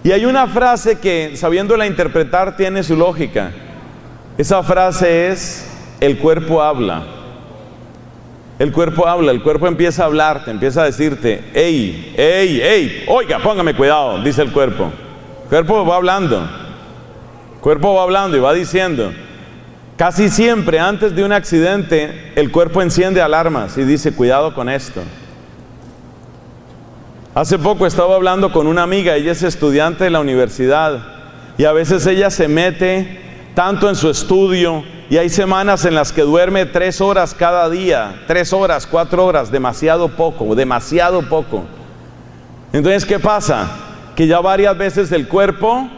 Y hay una frase que, sabiéndola interpretar, tiene su lógica. Esa frase es, el cuerpo habla. El cuerpo habla, el cuerpo empieza a hablarte, empieza a decirte, hey, hey, hey, oiga, póngame cuidado, dice el cuerpo. El cuerpo va hablando. El cuerpo va hablando y va diciendo. Casi siempre antes de un accidente, el cuerpo enciende alarmas y dice, cuidado con esto. Hace poco estaba hablando con una amiga, ella es estudiante de la universidad y a veces ella se mete tanto en su estudio y hay semanas en las que duerme 3 horas cada día, 3 horas, 4 horas, demasiado poco, demasiado poco. Entonces, ¿qué pasa? Que ya varias veces el cuerpo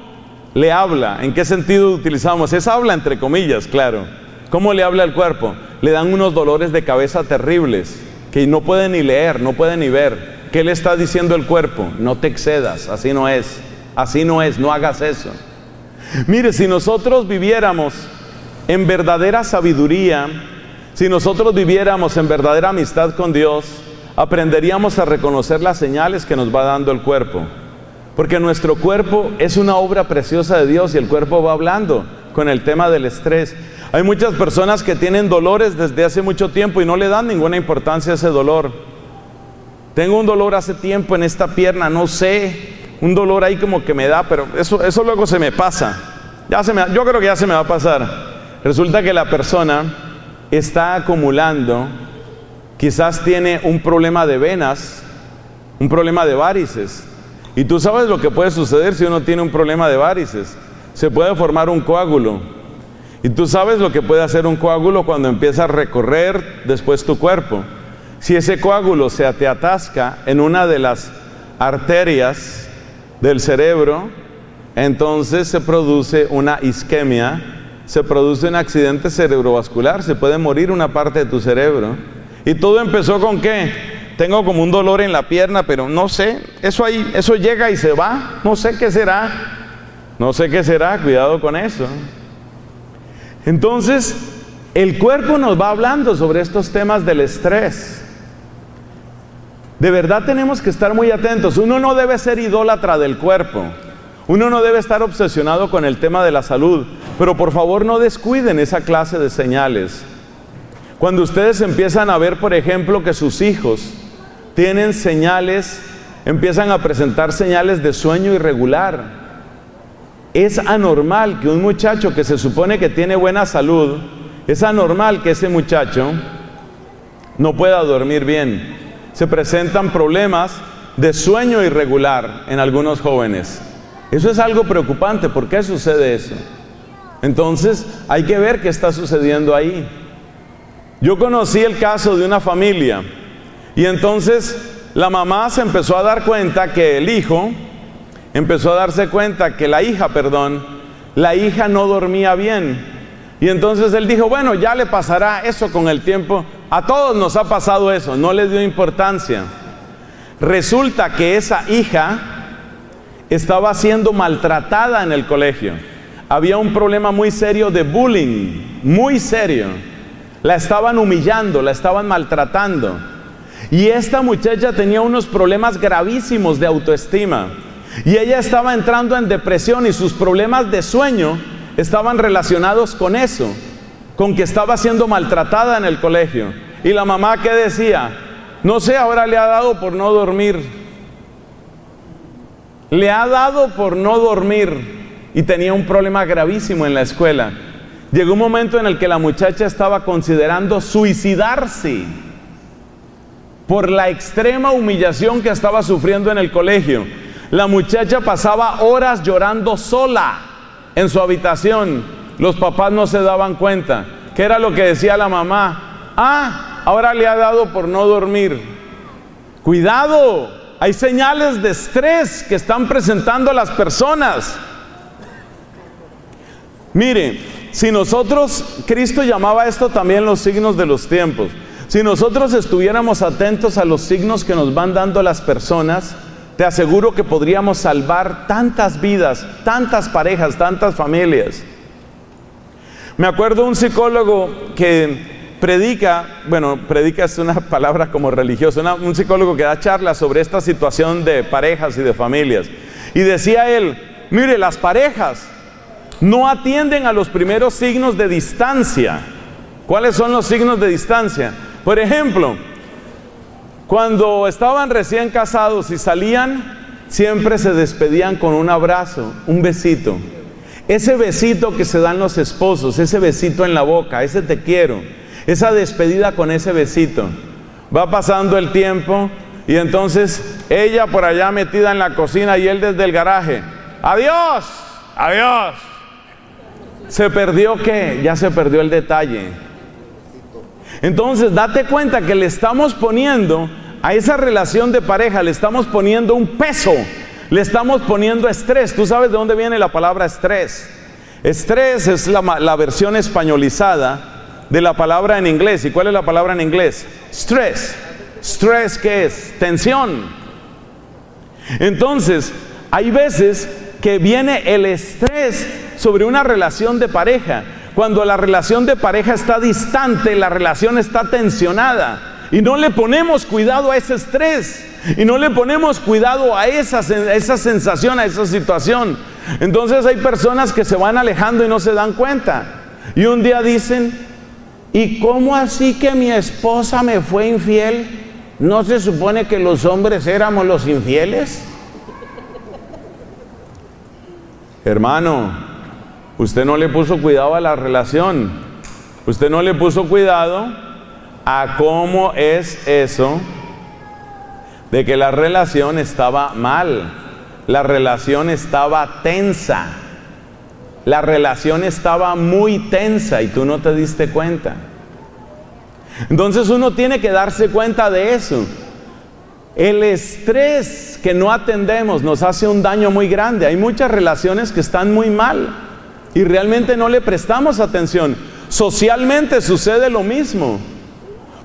le habla. ¿En qué sentido utilizamos? Es habla entre comillas, claro. ¿Cómo le habla el cuerpo? Le dan unos dolores de cabeza terribles que no puede ni leer, no puede ni ver. ¿Qué le está diciendo el cuerpo? No te excedas, así no es, no hagas eso. Mire, si nosotros viviéramos en verdadera sabiduría, si nosotros viviéramos en verdadera amistad con Dios, aprenderíamos a reconocer las señales que nos va dando el cuerpo. Porque nuestro cuerpo es una obra preciosa de Dios y el cuerpo va hablando con el tema del estrés. Hay muchas personas que tienen dolores desde hace mucho tiempo y no le dan ninguna importancia a ese dolor. Tengo un dolor hace tiempo en esta pierna, no sé, un dolor ahí como que me da, pero eso luego se me pasa. Yo creo que ya se me va a pasar. Resulta que la persona está acumulando, quizás tiene un problema de venas, un problema de varices. Y tú sabes lo que puede suceder si uno tiene un problema de varices. Se puede formar un coágulo. Y tú sabes lo que puede hacer un coágulo cuando empieza a recorrer después tu cuerpo. Si ese coágulo se te atasca en una de las arterias del cerebro, entonces se produce una isquemia, se produce un accidente cerebrovascular, se puede morir una parte de tu cerebro. ¿Y todo empezó con qué? Tengo como un dolor en la pierna, pero no sé, eso llega y se va, no sé qué será, cuidado con eso. Entonces, el cuerpo nos va hablando sobre estos temas del estrés. De verdad tenemos que estar muy atentos. Uno no debe ser idólatra del cuerpo. Uno no debe estar obsesionado con el tema de la salud. Pero por favor no descuiden esa clase de señales. Cuando ustedes empiezan a ver, por ejemplo, que sus hijos tienen señales, empiezan a presentar señales de sueño irregular. Es anormal que un muchacho que se supone que tiene buena salud, es anormal que ese muchacho no pueda dormir bien. Se presentan problemas de sueño irregular en algunos jóvenes. Eso es algo preocupante. ¿Por qué sucede eso? Entonces hay que ver qué está sucediendo ahí. Yo conocí el caso de una familia y entonces la mamá se empezó a dar cuenta que la hija no dormía bien. Y entonces él dijo, bueno, ya le pasará eso con el tiempo. A todos nos ha pasado eso, no le dio importancia. Resulta que esa hija estaba siendo maltratada en el colegio. Había un problema muy serio de bullying, muy serio. La estaban humillando, la estaban maltratando. Y esta muchacha tenía unos problemas gravísimos de autoestima. Y ella estaba entrando en depresión y sus problemas de sueño estaban relacionados con eso, con que estaba siendo maltratada en el colegio. Y la mamá, ¿qué decía? No sé, ahora le ha dado por no dormir. Le ha dado por no dormir. Y tenía un problema gravísimo en la escuela. Llegó un momento en el que la muchacha estaba considerando suicidarse por la extrema humillación que estaba sufriendo en el colegio. La muchacha pasaba horas llorando sola en su habitación. Los papás no se daban cuenta. ¿Qué era lo que decía la mamá? Ahora le ha dado por no dormir. Cuidado, hay señales de estrés que están presentando las personas. Mire, si nosotros, Cristo llamaba esto también los signos de los tiempos. Si nosotros estuviéramos atentos a los signos que nos van dando las personas, te aseguro que podríamos salvar tantas vidas, tantas parejas, tantas familias. Me acuerdo de un psicólogo que predica es una palabra como religiosa, un psicólogo que da charlas sobre esta situación de parejas y de familias. Y decía él, mire, las parejas no atienden a los primeros signos de distancia. ¿Cuáles son los signos de distancia? Por ejemplo, cuando estaban recién casados y salían, siempre se despedían con un abrazo, un besito. Ese besito que se dan los esposos, ese besito en la boca, ese te quiero, esa despedida con ese besito. Va pasando el tiempo y entonces ella por allá metida en la cocina y él desde el garaje. ¡Adiós! ¡Adiós! ¿Se perdió qué? Ya se perdió el detalle. Entonces date cuenta que le estamos poniendo a esa relación de pareja, le estamos poniendo un peso, le estamos poniendo estrés. ¿Tú sabes de dónde viene la palabra estrés? Estrés es la versión españolizada de la palabra en inglés. ¿Y cuál es la palabra en inglés? Stress. Stress, ¿qué es? Tensión. Entonces, hay veces que viene el estrés sobre una relación de pareja. Cuando la relación de pareja está distante, la relación está tensionada y no le ponemos cuidado a ese estrés y no le ponemos cuidado a esa sensación, a esa situación. Entonces hay personas que se van alejando y no se dan cuenta. Y un día dicen, ¿y cómo así que mi esposa me fue infiel? ¿No se supone que los hombres éramos los infieles? Hermano, usted no le puso cuidado a la relación. Usted no le puso cuidado a cómo es eso de que la relación estaba mal. La relación estaba tensa. La relación estaba muy tensa y tú no te diste cuenta. Entonces uno tiene que darse cuenta de eso. El estrés que no atendemos nos hace un daño muy grande. Hay muchas relaciones que están muy mal y realmente no le prestamos atención. Socialmente sucede lo mismo.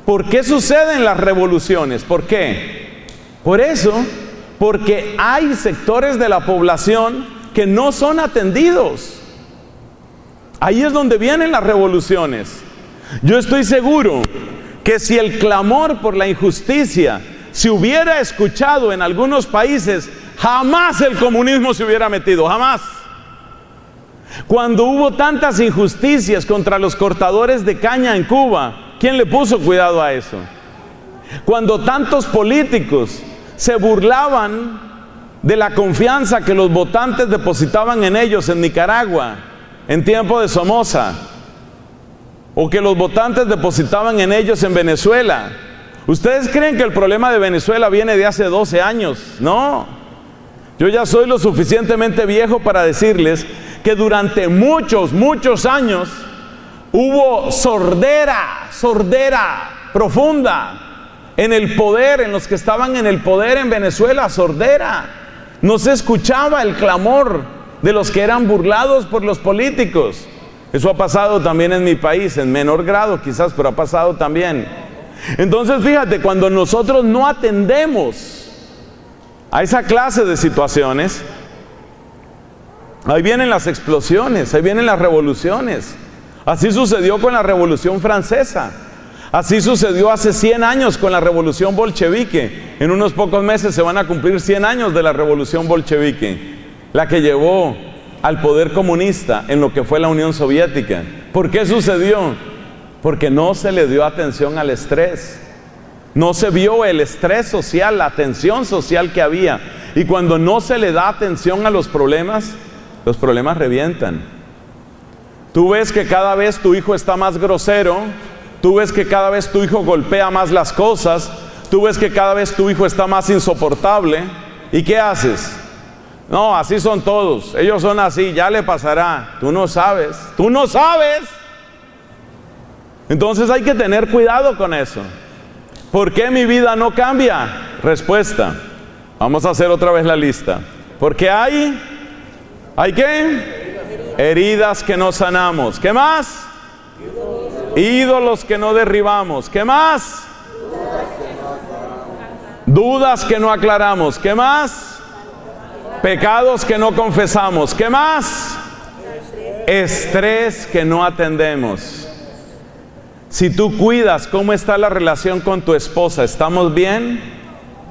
¿Por qué suceden las revoluciones? ¿Por qué? Por eso, porque hay sectores de la población que no son atendidos. Ahí es donde vienen las revoluciones. Yo estoy seguro que si el clamor por la injusticia se hubiera escuchado en algunos países, jamás el comunismo se hubiera metido, jamás. Cuando hubo tantas injusticias contra los cortadores de caña en Cuba, ¿quién le puso cuidado a eso? Cuando tantos políticos se burlaban de la confianza que los votantes depositaban en ellos en Nicaragua, en tiempo de Somoza, o que los votantes depositaban en ellos en Venezuela. ¿Ustedes creen que el problema de Venezuela viene de hace 12 años? No. Yo ya soy lo suficientemente viejo para decirles que durante muchos años hubo sordera profunda en el poder, en los que estaban en el poder en Venezuela, sordera. No se escuchaba el clamor de los que eran burlados por los políticos. Eso ha pasado también en mi país, en menor grado quizás, pero ha pasado también. Entonces fíjate, cuando nosotros no atendemos a esa clase de situaciones, ahí vienen las explosiones, ahí vienen las revoluciones. Así sucedió con la Revolución Francesa. Así sucedió hace 100 años con la Revolución Bolchevique. en unos pocos meses se van a cumplir 100 años de la revolución bolchevique, la que llevó al poder comunista en lo que fue la Unión Soviética. ¿Por qué sucedió? Porque no se le dio atención al estrés. No se vio el estrés social, la tensión social que había. Y cuando no se le da atención a los problemas revientan. Tú ves que cada vez tu hijo está más grosero, tú ves que cada vez tu hijo golpea más las cosas, tú ves que cada vez tu hijo está más insoportable. ¿Y qué haces? No, así son todos, ellos son así, ya le pasará. Tú no sabes, tú no sabes. Entonces hay que tener cuidado con eso. ¿Por qué mi vida no cambia? Respuesta. Vamos a hacer otra vez la lista. Porque ¿hay qué? Heridas que no sanamos. ¿Qué más? Ídolos que no derribamos. ¿Qué más? Dudas que no aclaramos. ¿Qué más? Pecados que no confesamos. ¿Qué más? Estrés que no atendemos. Si tú cuidas cómo está la relación con tu esposa, ¿estamos bien?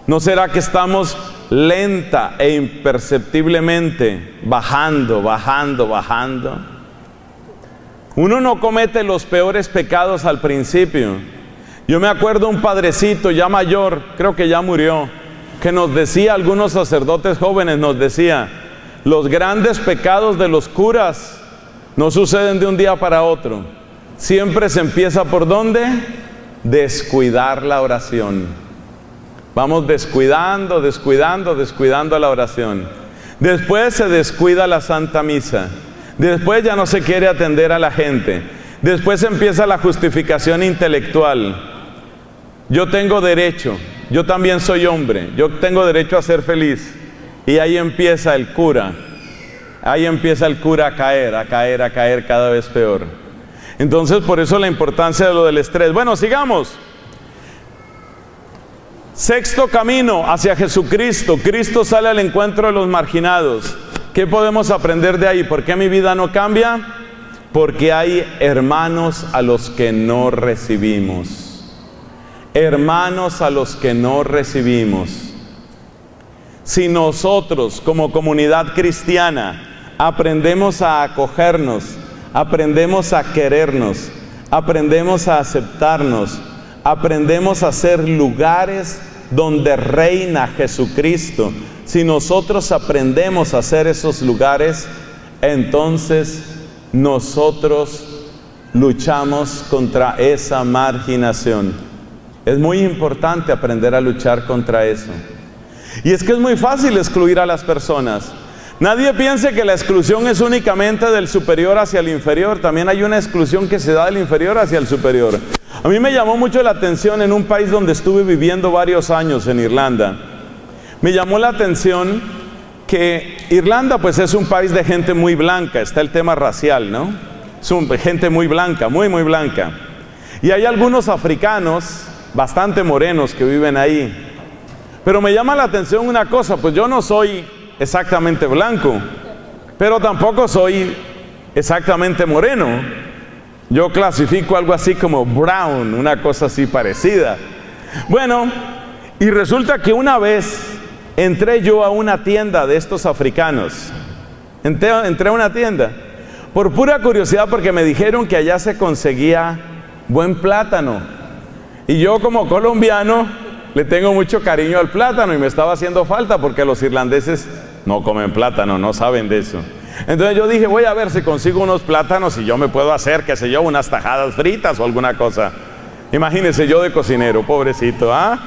¿No será que estamos lenta e imperceptiblemente bajando? Uno no comete los peores pecados al principio. Yo me acuerdo un padrecito ya mayor, creo que ya murió, que nos decía, algunos sacerdotes jóvenes nos decía, los grandes pecados de los curas no suceden de un día para otro. Siempre se empieza ¿por dónde? Descuidar la oración. Vamos descuidando la oración. Después se descuida la Santa Misa. Después ya no se quiere atender a la gente. Después empieza la justificación intelectual. Yo tengo derecho, yo también soy hombre, yo tengo derecho a ser feliz. Y ahí empieza el cura. Ahí empieza el cura a caer cada vez peor. Entonces, por eso la importancia de lo del estrés. Bueno, sigamos. Sexto camino hacia Jesucristo. Cristo sale al encuentro de los marginados. ¿Qué podemos aprender de ahí? ¿Por qué mi vida no cambia? Porque hay hermanos a los que no recibimos. Hermanos a los que no recibimos. Si nosotros, como comunidad cristiana, aprendemos a acogernos, aprendemos a querernos, aprendemos a aceptarnos, aprendemos a ser lugares donde reina Jesucristo. Si nosotros aprendemos a ser esos lugares, entonces nosotros luchamos contra esa marginación. Es muy importante aprender a luchar contra eso. Y es que es muy fácil excluir a las personas. Nadie piense que la exclusión es únicamente del superior hacia el inferior. También hay una exclusión que se da del inferior hacia el superior. A mí me llamó mucho la atención en un país donde estuve viviendo varios años, en Irlanda. Me llamó la atención que Irlanda pues es un país de gente muy blanca. Está el tema racial, ¿no? Es gente muy blanca, muy blanca. Y hay algunos africanos bastante morenos que viven ahí. Pero me llama la atención una cosa, pues yo no soy exactamente blanco, pero tampoco soy exactamente moreno. Yo clasifico algo así como brown, una cosa así parecida. Bueno, y resulta que una vez entré yo a una tienda de estos africanos. Entré a una tienda por pura curiosidad, porque me dijeron que allá se conseguía buen plátano. Y yo, como colombiano, le tengo mucho cariño al plátano y me estaba haciendo falta, porque los irlandeses no comen plátano, no saben de eso. Entonces yo dije, voy a ver si consigo unos plátanos y yo me puedo hacer, qué sé yo, unas tajadas fritas o alguna cosa. Imagínense yo de cocinero, pobrecito, ¿ah?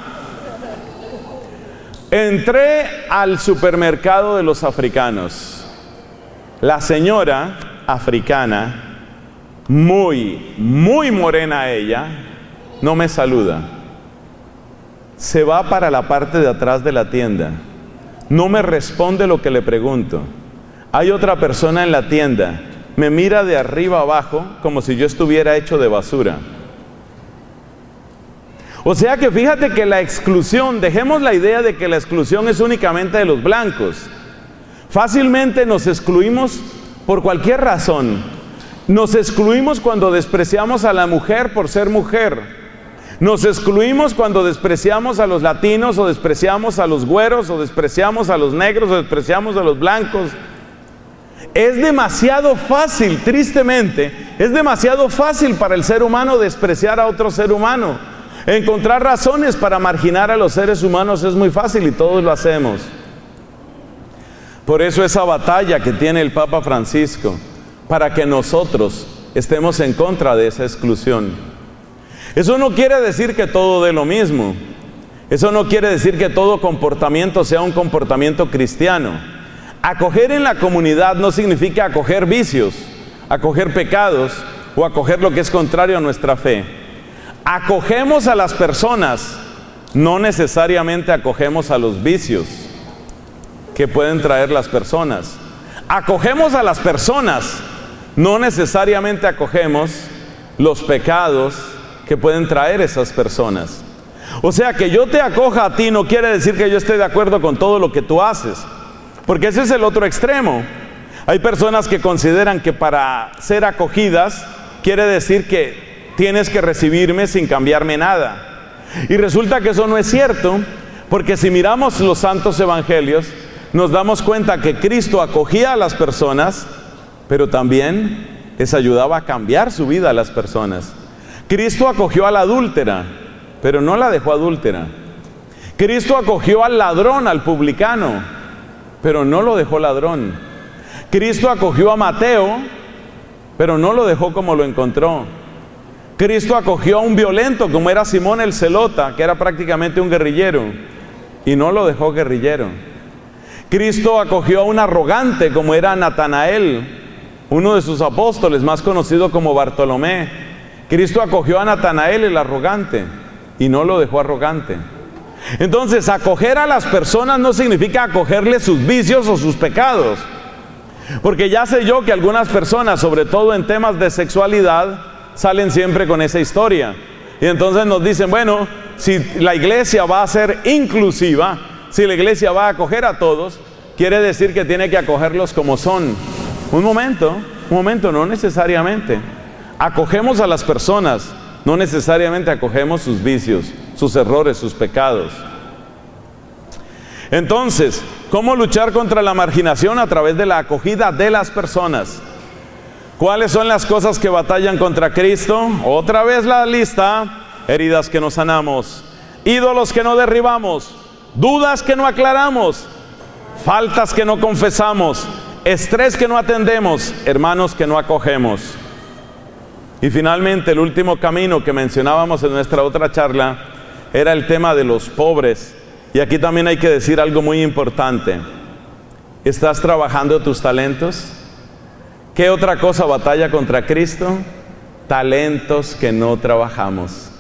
Entré al supermercado de los africanos. La señora africana, muy morena ella, no me saluda. Se va para la parte de atrás de la tienda. No me responde lo que le pregunto. Hay otra persona en la tienda. Me mira de arriba abajo como si yo estuviera hecho de basura. O sea que fíjate que la exclusión, dejemos la idea de que la exclusión es únicamente de los blancos. Fácilmente nos excluimos por cualquier razón. Nos excluimos cuando despreciamos a la mujer por ser mujer. Nos excluimos cuando despreciamos a los latinos, o despreciamos a los güeros, o despreciamos a los negros, o despreciamos a los blancos. Es demasiado fácil, tristemente, es demasiado fácil para el ser humano despreciar a otro ser humano. Encontrar razones para marginar a los seres humanos es muy fácil y todos lo hacemos. Por eso esa batalla que tiene el Papa Francisco, para que nosotros estemos en contra de esa exclusión. Eso no quiere decir que todo dé lo mismo. Eso no quiere decir que todo comportamiento sea un comportamiento cristiano. Acoger en la comunidad no significa acoger vicios, acoger pecados o acoger lo que es contrario a nuestra fe. Acogemos a las personas, no necesariamente acogemos a los vicios que pueden traer las personas. Acogemos a las personas, no necesariamente acogemos los pecados que pueden traer esas personas. O sea, que yo te acoja a ti no quiere decir que yo esté de acuerdo con todo lo que tú haces, porque ese es el otro extremo. Hay personas que consideran que para ser acogidas quiere decir que tienes que recibirme sin cambiarme nada. Y resulta que eso no es cierto, porque si miramos los santos evangelios, nos damos cuenta que Cristo acogía a las personas, pero también les ayudaba a cambiar su vida a las personas. Cristo acogió a la adúltera, pero no la dejó adúltera. Cristo acogió al ladrón, al publicano, pero no lo dejó ladrón. Cristo acogió a Mateo, pero no lo dejó como lo encontró. Cristo acogió a un violento como era Simón el Zelota, que era prácticamente un guerrillero, y no lo dejó guerrillero. Cristo acogió a un arrogante como era Natanael, uno de sus apóstoles, más conocido como Bartolomé. Cristo acogió a Natanael el arrogante y no lo dejó arrogante. Entonces, acoger a las personas no significa acogerles sus vicios o sus pecados. Porque ya sé yo que algunas personas, sobre todo en temas de sexualidad, salen siempre con esa historia. Y entonces nos dicen, bueno, si la iglesia va a ser inclusiva, si la iglesia va a acoger a todos, quiere decir que tiene que acogerlos como son. Un momento, no necesariamente. Acogemos a las personas, no necesariamente acogemos sus vicios, sus errores, sus pecados. Entonces, ¿cómo luchar contra la marginación? A través de la acogida de las personas. ¿Cuáles son las cosas que batallan contra Cristo? Otra vez la lista: heridas que no sanamos, ídolos que no derribamos, dudas que no aclaramos, faltas que no confesamos, estrés que no atendemos, hermanos que no acogemos. Y finalmente, el último camino que mencionábamos en nuestra otra charla era el tema de los pobres. Y aquí también hay que decir algo muy importante. ¿Estás trabajando tus talentos? ¿Qué otra cosa batalla contra Cristo? Talentos que no trabajamos.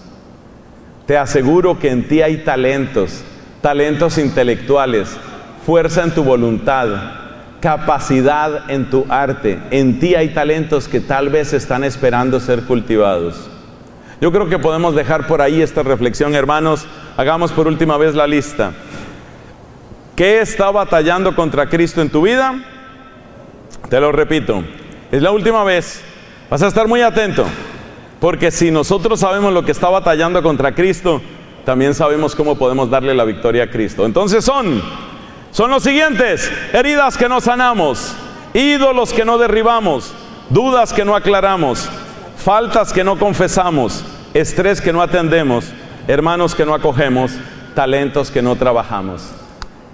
Te aseguro que en ti hay talentos, talentos intelectuales, fuerza en tu voluntad, capacidad en tu arte. En ti hay talentos que tal vez están esperando ser cultivados. Yo creo que podemos dejar por ahí esta reflexión, hermanos. Hagamos por última vez la lista. ¿Qué está batallando contra Cristo en tu vida? Te lo repito, es la última vez. Vas a estar muy atento, porque si nosotros sabemos lo que está batallando contra Cristo, también sabemos cómo podemos darle la victoria a Cristo. Entonces son los siguientes: heridas que no sanamos, ídolos que no derribamos, dudas que no aclaramos, faltas que no confesamos, estrés que no atendemos, hermanos que no acogemos, talentos que no trabajamos.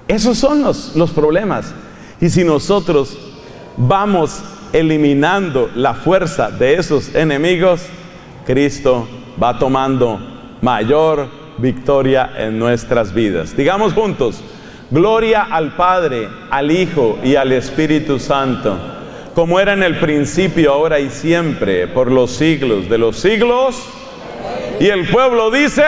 Esos son los problemas. Y si nosotros vamos eliminando la fuerza de esos enemigos, Cristo va tomando mayor victoria en nuestras vidas. Digamos juntos: gloria al Padre, al Hijo y al Espíritu Santo, como era en el principio, ahora y siempre, por los siglos de los siglos. Y el pueblo dice: